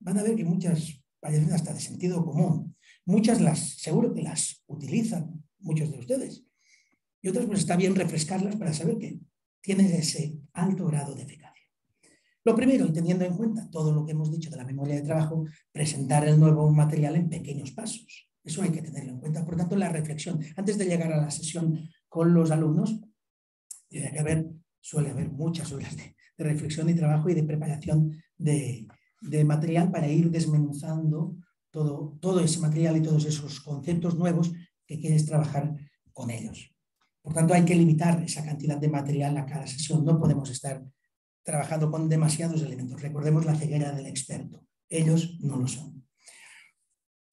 Van a ver que muchas parecen hasta de sentido común. Muchas seguro que las utilizan muchos de ustedes. Y otras pues está bien refrescarlas para saber que tienen ese alto grado de eficacia. Lo primero, y teniendo en cuenta todo lo que hemos dicho de la memoria de trabajo, presentar el nuevo material en pequeños pasos. Eso hay que tenerlo en cuenta. Por tanto, la reflexión, antes de llegar a la sesión con los alumnos, suele haber muchas horas de reflexión y trabajo y de preparación de material para ir desmenuzando todo ese material y todos esos conceptos nuevos que quieres trabajar con ellos. Por tanto, hay que limitar esa cantidad de material a cada sesión. No podemos estar trabajando con demasiados elementos. Recordemos la ceguera del experto. Ellos no lo son.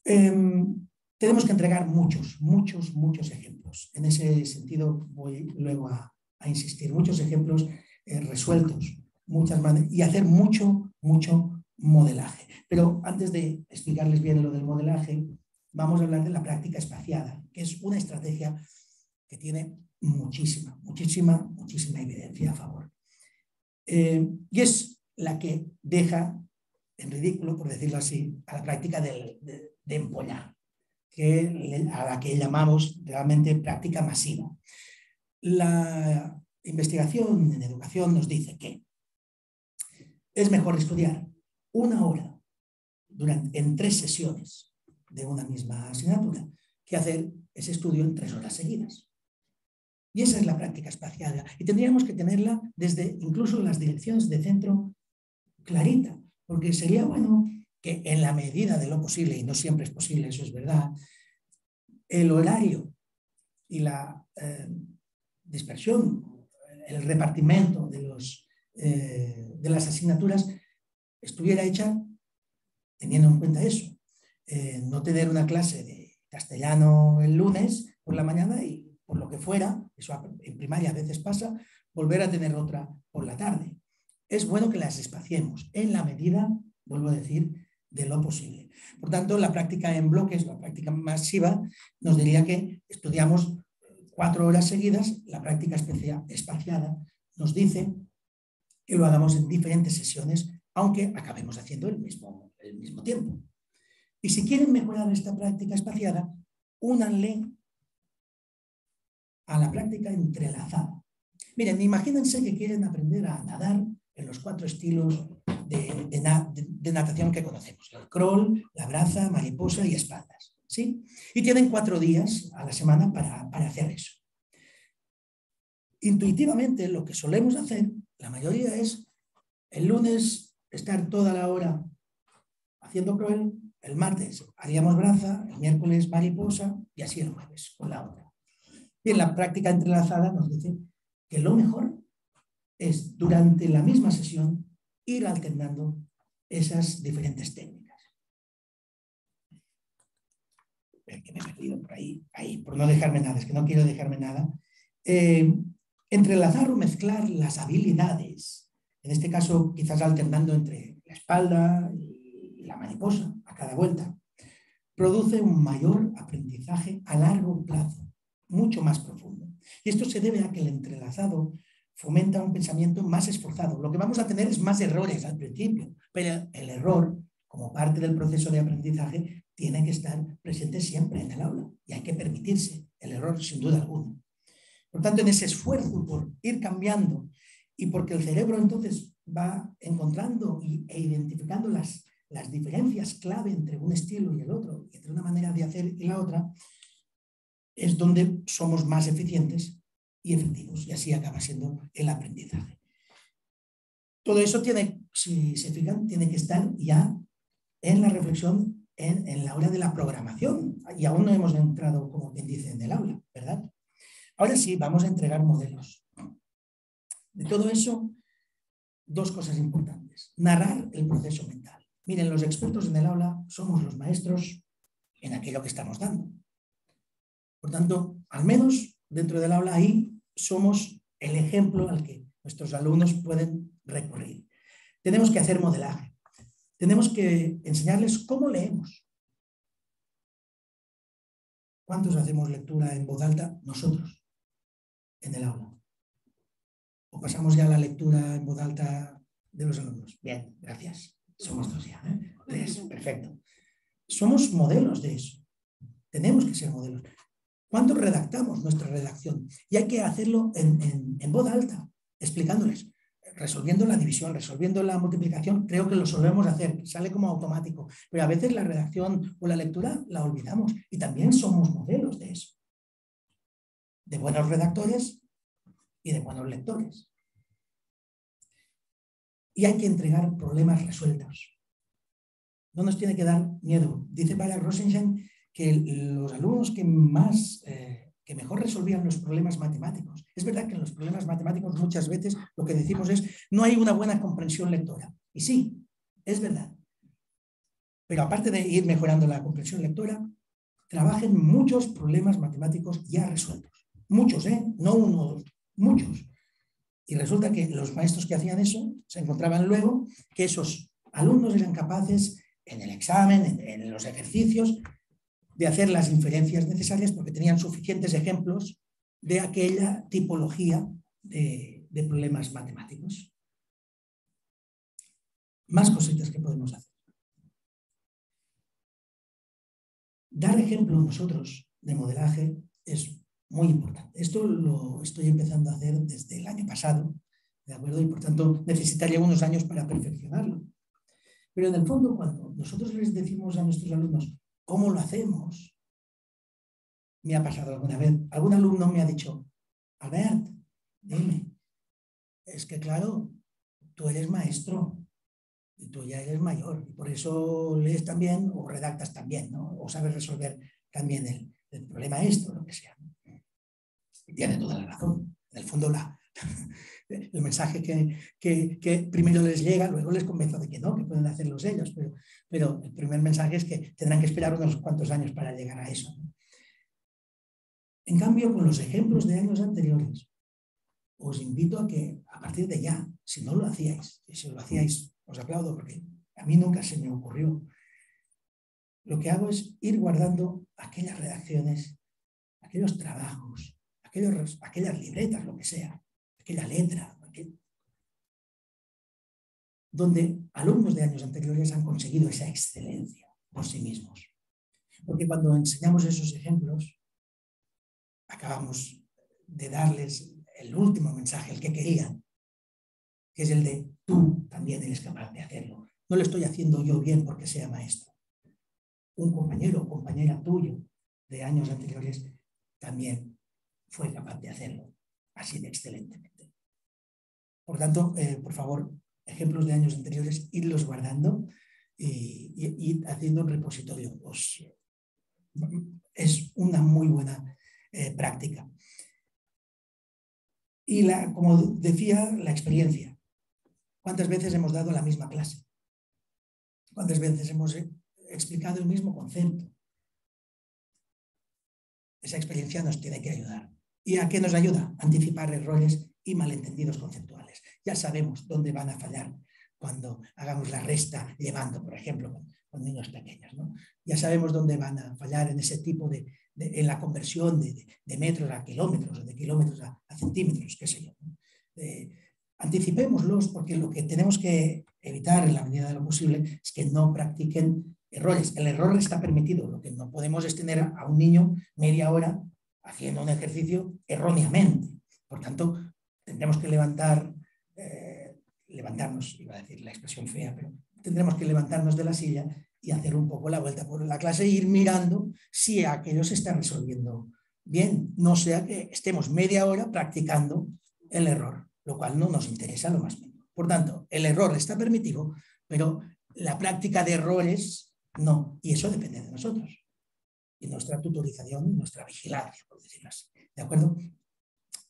Tenemos que entregar muchos ejemplos. En ese sentido voy luego a insistir. Muchos ejemplos resueltos, y hacer mucho modelaje. Pero antes de explicarles bien lo del modelaje, vamos a hablar de la práctica espaciada, que es una estrategia que tiene muchísima evidencia a favor. Y es la que deja en ridículo, por decirlo así, a la práctica de empollar, a la que llamamos realmente práctica masiva. La investigación en educación nos dice que es mejor estudiar 1 hora en 3 sesiones de una misma asignatura que hacer ese estudio en 3 horas seguidas. Y esa es la práctica espaciada. Y tendríamos que tenerla desde incluso las direcciones de centro clarita, porque sería bueno que en la medida de lo posible, y no siempre es posible, eso es verdad, el horario y la dispersión, el repartimiento de las asignaturas estuviera hecha teniendo en cuenta eso. No tener una clase de castellano el lunes por la mañana y por lo que fuera, eso en primaria a veces pasa, volver a tener otra por la tarde. Es bueno que las espaciemos en la medida, vuelvo a decir, de lo posible. Por tanto, la práctica en bloques, la práctica masiva, nos diría que estudiamos 4 horas seguidas. La práctica espaciada nos dice que lo hagamos en diferentes sesiones, aunque acabemos haciendo el mismo tiempo. Y si quieren mejorar esta práctica espaciada, únanle a la práctica entrelazada. Miren, imagínense que quieren aprender a nadar en los 4 estilos de natación que conocemos: el crawl, la braza, mariposa y espaldas. ¿sí? Y tienen 4 días a la semana para hacer eso. Intuitivamente, lo que solemos hacer, la mayoría, es el lunes estar toda la hora haciendo crawl, el martes haríamos braza, el miércoles mariposa y así el jueves con la otra. Y en la práctica entrelazada nos dice que lo mejor es durante la misma sesión ir alternando esas diferentes técnicas. Que me he perdido por ahí, por no dejarme nada, es que no quiero dejarme nada. Entrelazar o mezclar las habilidades, en este caso quizás alternando entre la espalda y la mariposa a cada vuelta, produce un mayor aprendizaje a largo plazo, mucho más profundo. Y esto se debe a que el entrelazado fomenta un pensamiento más esforzado. Lo que vamos a tener es más errores al principio, pero el error, como parte del proceso de aprendizaje, tiene que estar presente siempre en el aula y hay que permitirse el error sin duda alguna. Por tanto, en ese esfuerzo por ir cambiando y porque el cerebro entonces va encontrando e identificando las diferencias clave entre un estilo y el otro, entre una manera de hacer y la otra, es donde somos más eficientes y efectivos, y así acaba siendo el aprendizaje. Todo eso tiene, si se fijan, tiene que estar ya en la reflexión, en la hora de la programación, y aún no hemos entrado, como quien dice, en el aula, ¿verdad? Ahora sí, vamos a entregar modelos. De todo eso, 2 cosas importantes. Narrar el proceso mental. Miren, los expertos en el aula somos los maestros en aquello que estamos dando. Por tanto, al menos dentro del aula ahí somos el ejemplo al que nuestros alumnos pueden recurrir. Tenemos que hacer modelaje. Tenemos que enseñarles cómo leemos. ¿Cuántos hacemos lectura en voz alta? Nosotros, en el aula. ¿O pasamos ya a la lectura en voz alta de los alumnos? Bien, gracias. Somos 2 ya. 3, perfecto. Somos modelos de eso. Tenemos que ser modelos. ¿Cuándo redactamos nuestra redacción? Y hay que hacerlo en voz alta, explicándoles, resolviendo la división, resolviendo la multiplicación. Creo que lo solemos hacer, sale como automático, pero a veces la redacción o la lectura la olvidamos y también somos modelos de eso, de buenos redactores y de buenos lectores. Y hay que entregar problemas resueltos. No nos tiene que dar miedo. Dice Bayer Rosenstein que los alumnos que mejor resolvían los problemas matemáticos. Es verdad que en los problemas matemáticos muchas veces lo que decimos es no hay una buena comprensión lectora. Y sí, es verdad. Pero aparte de ir mejorando la comprensión lectora, trabajen muchos problemas matemáticos ya resueltos. Muchos, no uno o 2, muchos. Y resulta que los maestros que hacían eso se encontraban luego que esos alumnos eran capaces en el examen, en los ejercicios, de hacer las inferencias necesarias porque tenían suficientes ejemplos de aquella tipología de problemas matemáticos. Más cositas que podemos hacer. Dar ejemplo nosotros de modelaje es muy importante. Esto lo estoy empezando a hacer desde el año pasado, ¿de acuerdo? Y por tanto necesitaría unos años para perfeccionarlo. Pero en el fondo, cuando nosotros les decimos a nuestros alumnos cómo lo hacemos, me ha pasado alguna vez, algún alumno me ha dicho, Albert, dime, es que claro, tú eres maestro y tú ya eres mayor y por eso lees también o redactas también, ¿no? O sabes resolver también el problema esto, lo que sea. Y tiene toda la razón. En el fondo el mensaje que primero les llega, luego les convenzo de que no, que pueden hacerlos ellos, pero el primer mensaje es que tendrán que esperar unos cuantos años para llegar a eso, ¿no? En cambio, con los ejemplos de años anteriores, os invito a que a partir de ya, si no lo hacíais, y si lo hacíais, os aplaudo porque a mí nunca se me ocurrió. Lo que hago es ir guardando aquellas redacciones, aquellos trabajos, aquellas libretas, lo que sea, aquella letra, donde alumnos de años anteriores han conseguido esa excelencia por sí mismos. Porque cuando enseñamos esos ejemplos, acabamos de darles el último mensaje, el que querían, que es el de tú también eres capaz de hacerlo. No lo estoy haciendo yo bien porque sea maestro. un compañero o compañera tuyo de años anteriores también fue capaz de hacerlo así de excelentemente. Por tanto, por favor, ejemplos de años anteriores, irlos guardando y haciendo un repositorio. Es una muy buena práctica. Y como decía, la experiencia. ¿Cuántas veces hemos dado la misma clase? ¿Cuántas veces hemos explicado el mismo concepto? Esa experiencia nos tiene que ayudar. ¿Y a qué nos ayuda? Anticipar errores y malentendidos conceptuales. Ya sabemos dónde van a fallar cuando hagamos la resta llevando, por ejemplo, con niños pequeños, ¿no? Ya sabemos dónde van a fallar en ese tipo en la conversión de metros a kilómetros, o de kilómetros a centímetros, qué sé yo, ¿no? Anticipémoslos, porque lo que tenemos que evitar en la medida de lo posible es que no practiquen errores. El error está permitido. Lo que no podemos es tener a un niño media hora haciendo un ejercicio erróneamente. Por tanto, tendremos que levantarnos, iba a decir la expresión fea, pero tendremos que levantarnos de la silla y hacer un poco la vuelta por la clase e ir mirando si aquello se está resolviendo bien. No sea que estemos media hora practicando el error, lo cual no nos interesa lo más mínimo. Por tanto, el error está permitido, pero la práctica de errores no, y eso depende de nosotros y nuestra tutorización, nuestra vigilancia, por decirlo así. ¿De acuerdo?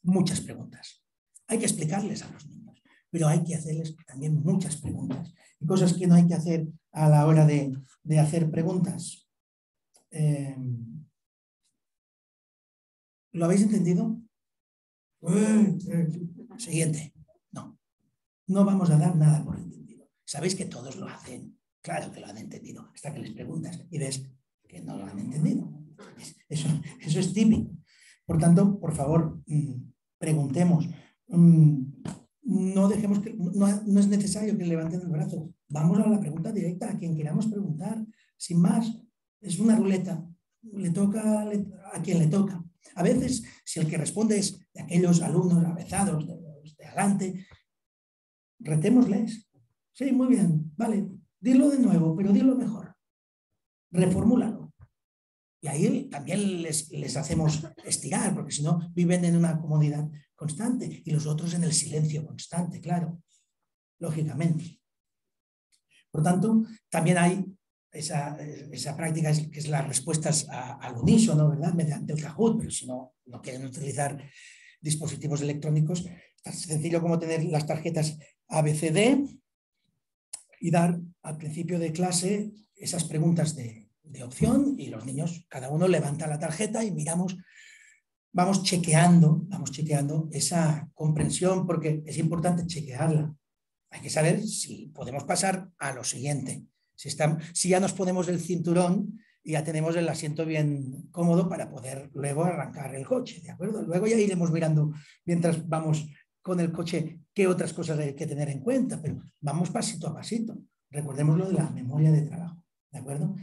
Muchas preguntas. Hay que explicarles a los niños, pero hay que hacerles también muchas preguntas y cosas que no hay que hacer a la hora de hacer preguntas. ¿Lo habéis entendido? Siguiente. No vamos a dar nada por entendido. Sabéis que todos lo hacen. Claro que lo han entendido, hasta que les preguntas y ves que no lo han entendido. Eso es típico. Por tanto, por favor, preguntemos. No dejemos que, no es necesario que levanten el brazo. Vamos a la pregunta directa a quien queramos preguntar. Sin más, es una ruleta. Le toca a quien le toca. A veces, si el que responde es de aquellos alumnos avezados de adelante, retémosles. Sí, muy bien, vale, dilo de nuevo, pero dilo mejor. Reformúlalo. Y ahí también les hacemos estirar, porque si no viven en una comodidad constante y los otros en el silencio constante, claro, lógicamente. Por tanto, también hay esa práctica que es las respuestas al unísono, ¿verdad? Mediante el Kahoot, pero si no quieren utilizar dispositivos electrónicos, tan sencillo como tener las tarjetas ABCD y dar al principio de clase esas preguntas de opción y los niños, cada uno levanta la tarjeta y miramos, vamos chequeando esa comprensión, porque es importante chequearla. Hay que saber si podemos pasar a lo siguiente. Si ya nos ponemos el cinturón y ya tenemos el asiento bien cómodo para poder luego arrancar el coche, ¿de acuerdo? Luego ya iremos mirando mientras vamos con el coche qué otras cosas hay que tener en cuenta, pero vamos pasito a pasito. Recordemos lo de la memoria de trabajo, ¿de acuerdo?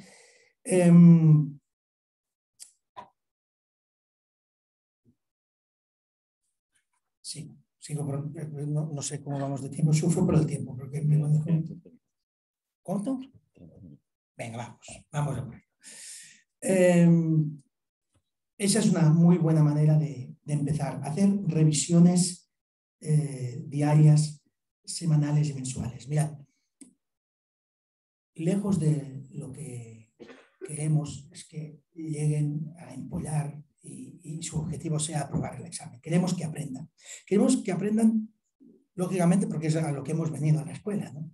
Sí, sigo no sé cómo vamos de tiempo, sufro por el tiempo, porque me lo dejo. ¿Corto? Venga, vamos a por ello. Esa es una muy buena manera de empezar, hacer revisiones diarias, semanales y mensuales. Mirad, lejos de lo que queremos es que lleguen a empollar y su objetivo sea aprobar el examen. Queremos que aprendan. Queremos que aprendan, lógicamente, porque es a lo que hemos venido a la escuela, ¿no?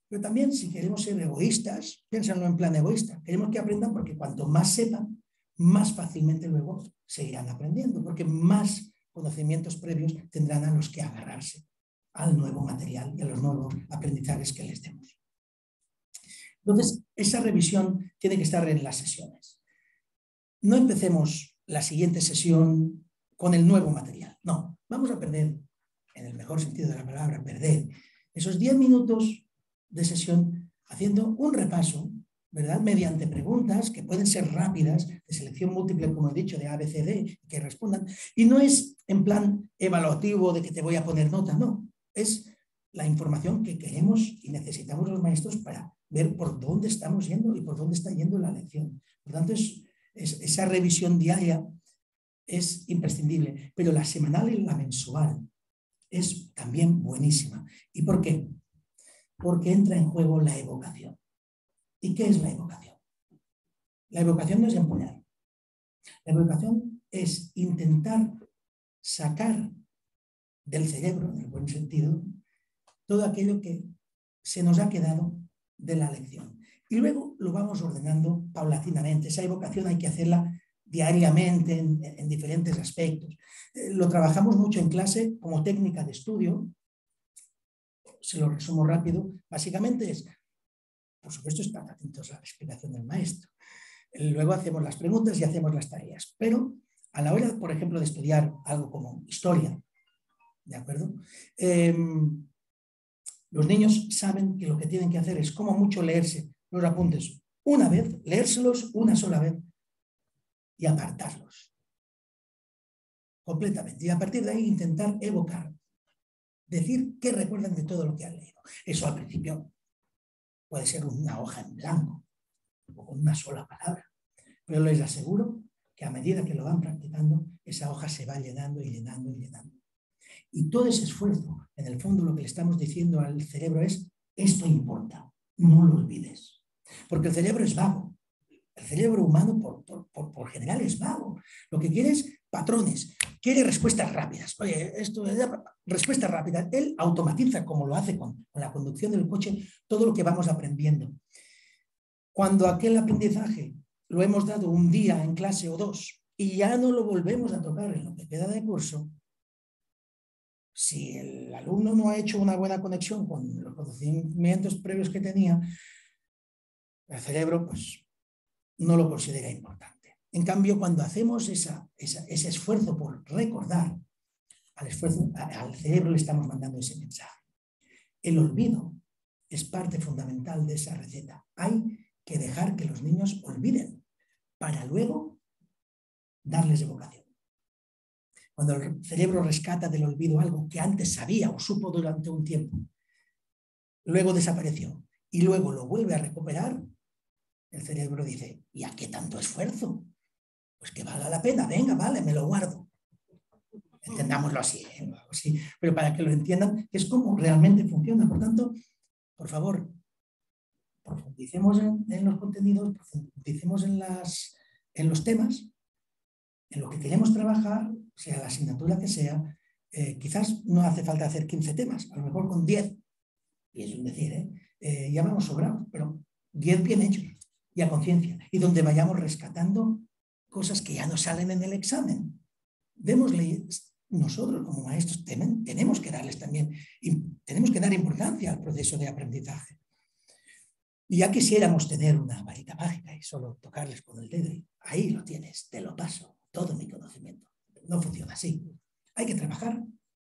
Pero también, si queremos ser egoístas, piénsenlo en plan egoísta. Queremos que aprendan porque cuanto más sepan, más fácilmente luego seguirán aprendiendo, porque más conocimientos previos tendrán a los que agarrarse al nuevo material y a los nuevos aprendizajes que les demos. Entonces, esa revisión tiene que estar en las sesiones. No empecemos la siguiente sesión con el nuevo material. No, vamos a perder, en el mejor sentido de la palabra, perder esos 10 minutos de sesión haciendo un repaso, ¿verdad? Mediante preguntas que pueden ser rápidas, de selección múltiple, como he dicho, de A, B, C, D, que respondan. Y no es en plan evaluativo de que te voy a poner nota, no. Es la información que queremos y necesitamos los maestros para ver por dónde estamos yendo y por dónde está yendo la lección. Por tanto, esa revisión diaria es imprescindible, pero la semanal y la mensual es también buenísima. ¿Y por qué? Porque entra en juego la evocación. ¿Y qué es la evocación? La evocación no es empuñar. La evocación es intentar sacar del cerebro, en el buen sentido, todo aquello que se nos ha quedado de la lección. Y luego lo vamos ordenando paulatinamente. Esa evocación hay que hacerla diariamente en diferentes aspectos. Lo trabajamos mucho en clase como técnica de estudio. Se lo resumo rápido. Básicamente es, por supuesto, estar atentos a la explicación del maestro. Luego hacemos las preguntas y hacemos las tareas. Pero a la hora, por ejemplo, de estudiar algo como historia, ¿de acuerdo? Los niños saben que lo que tienen que hacer es como mucho leerse los apuntes una vez, leérselos una sola vez y apartarlos completamente. Y a partir de ahí intentar evocar, decir qué recuerdan de todo lo que han leído. Eso al principio puede ser una hoja en blanco o con una sola palabra, pero les aseguro que a medida que lo van practicando, esa hoja se va llenando y llenando y llenando. Y todo ese esfuerzo, en el fondo lo que le estamos diciendo al cerebro es, esto importa, no lo olvides. Porque el cerebro es vago. El cerebro humano por general es vago. Lo que quiere es patrones, quiere respuestas rápidas. Oye, esto es respuesta rápida. Él automatiza, como lo hace con la conducción del coche, todo lo que vamos aprendiendo. Cuando aquel aprendizaje lo hemos dado un día en clase o dos y ya no lo volvemos a tocar en lo que queda de curso, si el alumno no ha hecho una buena conexión con los conocimientos previos que tenía, el cerebro pues, no lo considera importante. En cambio, cuando hacemos ese esfuerzo por recordar, al cerebro le estamos mandando ese mensaje. El olvido es parte fundamental de esa receta. Hay que dejar que los niños olviden para luego darles evocación. Cuando el cerebro rescata del olvido algo que antes sabía o supo durante un tiempo, luego desapareció y luego lo vuelve a recuperar, el cerebro dice, ¿y a qué tanto esfuerzo? Pues que valga la pena, venga, vale, me lo guardo. Entendámoslo así, ¿sí? Pero para que lo entiendan, es como realmente funciona. Por tanto, por favor, profundicemos en los contenidos, profundicemos en los temas, en lo que queremos trabajar, sea la asignatura que sea. Quizás no hace falta hacer 15 temas, a lo mejor con 10, y es un decir, ya vamos sobrados, pero 10 bien hechos y a conciencia, y donde vayamos rescatando cosas que ya no salen en el examen. Démosle, nosotros como maestros tenemos que darles también, tenemos que dar importancia al proceso de aprendizaje. Y ya quisiéramos tener una varita mágica y solo tocarles con el dedo y ahí lo tienes, te lo paso, todo mi conocimiento. No funciona así. Hay que trabajar,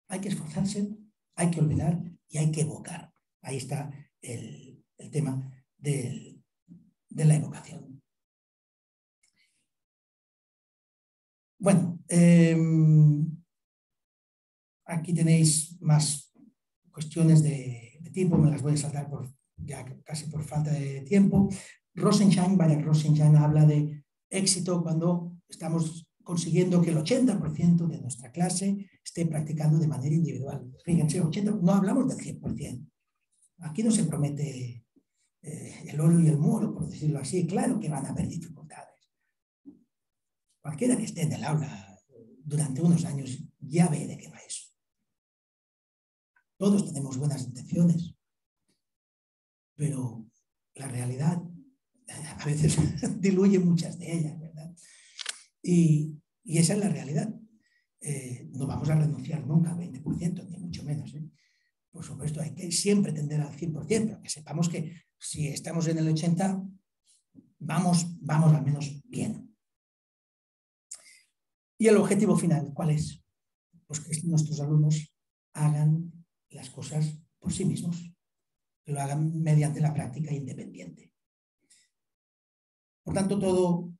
hay que esforzarse, hay que olvidar y hay que evocar. Ahí está el tema de la evocación. Bueno, aquí tenéis más cuestiones de tiempo, me las voy a saltar ya casi por falta de tiempo. Bayer Rosensheim habla de éxito cuando estamos consiguiendo que el 80% de nuestra clase esté practicando de manera individual. Fíjense, 80%, no hablamos del 100%. Aquí no se promete el oro y el moro, por decirlo así. Claro que van a haber dificultades. Cualquiera que esté en el aula durante unos años ya ve de qué va eso. Todos tenemos buenas intenciones, pero la realidad a veces diluye muchas de ellas, ¿verdad? Y esa es la realidad. No vamos a renunciar nunca al 20%, ni mucho menos. Por supuesto, hay que siempre tender al 100%, pero que sepamos que si estamos en el 80%, vamos al menos bien. ¿Y el objetivo final cuál es? Pues que nuestros alumnos hagan las cosas por sí mismos, que lo hagan mediante la práctica independiente. Por tanto, todo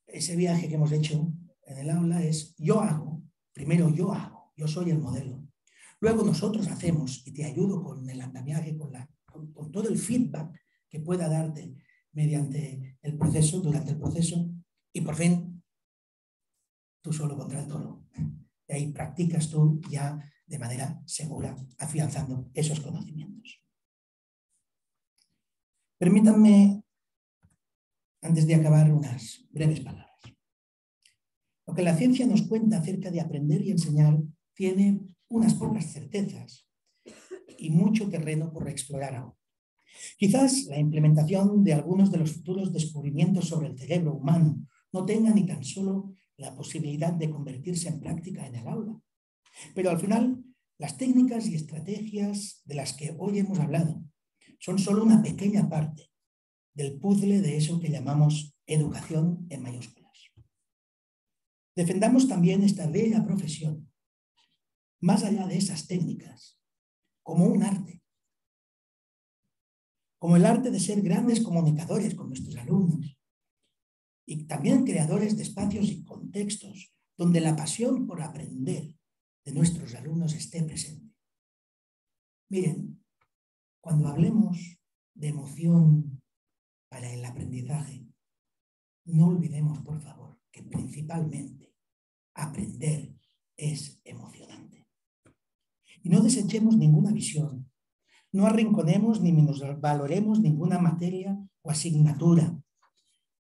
ese viaje que hemos hecho en el aula es yo hago, primero yo hago, yo soy el modelo. Luego nosotros hacemos y te ayudo con el andamiaje, con todo el feedback que pueda darte mediante el proceso, durante el proceso, y por fin, tú solo contra el toro. Y ahí practicas tú ya de manera segura, afianzando esos conocimientos. Permítanme, antes de acabar, unas breves palabras. Lo que la ciencia nos cuenta acerca de aprender y enseñar tiene unas pocas certezas y mucho terreno por explorar aún. Quizás la implementación de algunos de los futuros descubrimientos sobre el cerebro humano no tenga ni tan solo la posibilidad de convertirse en práctica en el aula. Pero al final, las técnicas y estrategias de las que hoy hemos hablado son solo una pequeña parte del puzzle de eso que llamamos educación en mayúsculas. Defendamos también esta bella profesión, más allá de esas técnicas, como un arte. Como el arte de ser grandes comunicadores con nuestros alumnos y también creadores de espacios y contextos donde la pasión por aprender de nuestros alumnos esté presente. Miren, cuando hablemos de emoción para el aprendizaje, no olvidemos, por favor, que principalmente aprender es emocionante. Y no desechemos ninguna visión. No arrinconemos ni menosvaloremos ninguna materia o asignatura.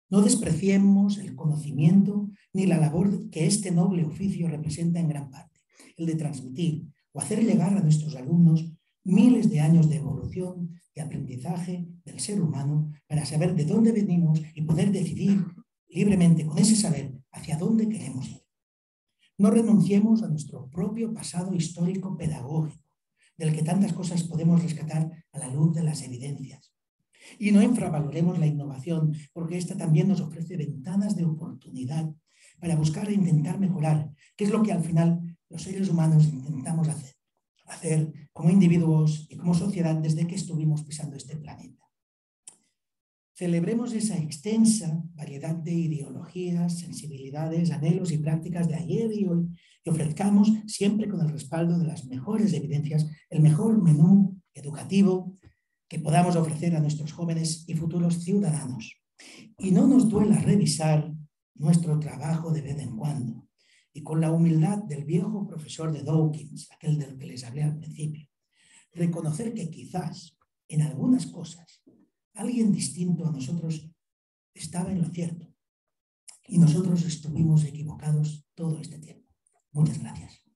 No despreciemos el conocimiento ni la labor que este noble oficio representa en gran parte, el de transmitir o hacer llegar a nuestros alumnos miles de años de evolución, de aprendizaje del ser humano para saber de dónde venimos y poder decidir libremente con ese saber hacia dónde queremos ir. No renunciemos a nuestro propio pasado histórico pedagógico, del que tantas cosas podemos rescatar a la luz de las evidencias. Y no infravaloremos la innovación, porque esta también nos ofrece ventanas de oportunidad para buscar e intentar mejorar, que es lo que al final los seres humanos intentamos hacer como individuos y como sociedad desde que estuvimos pisando este planeta. Celebremos esa extensa variedad de ideologías, sensibilidades, anhelos y prácticas de ayer y hoy y ofrezcamos, siempre con el respaldo de las mejores evidencias, el mejor menú educativo que podamos ofrecer a nuestros jóvenes y futuros ciudadanos. Y no nos duela revisar nuestro trabajo de vez en cuando. Y con la humildad del viejo profesor de Dawkins, aquel del que les hablé al principio, reconocer que quizás en algunas cosas alguien distinto a nosotros estaba en lo cierto y nosotros estuvimos equivocados todo este tiempo. Muchas gracias.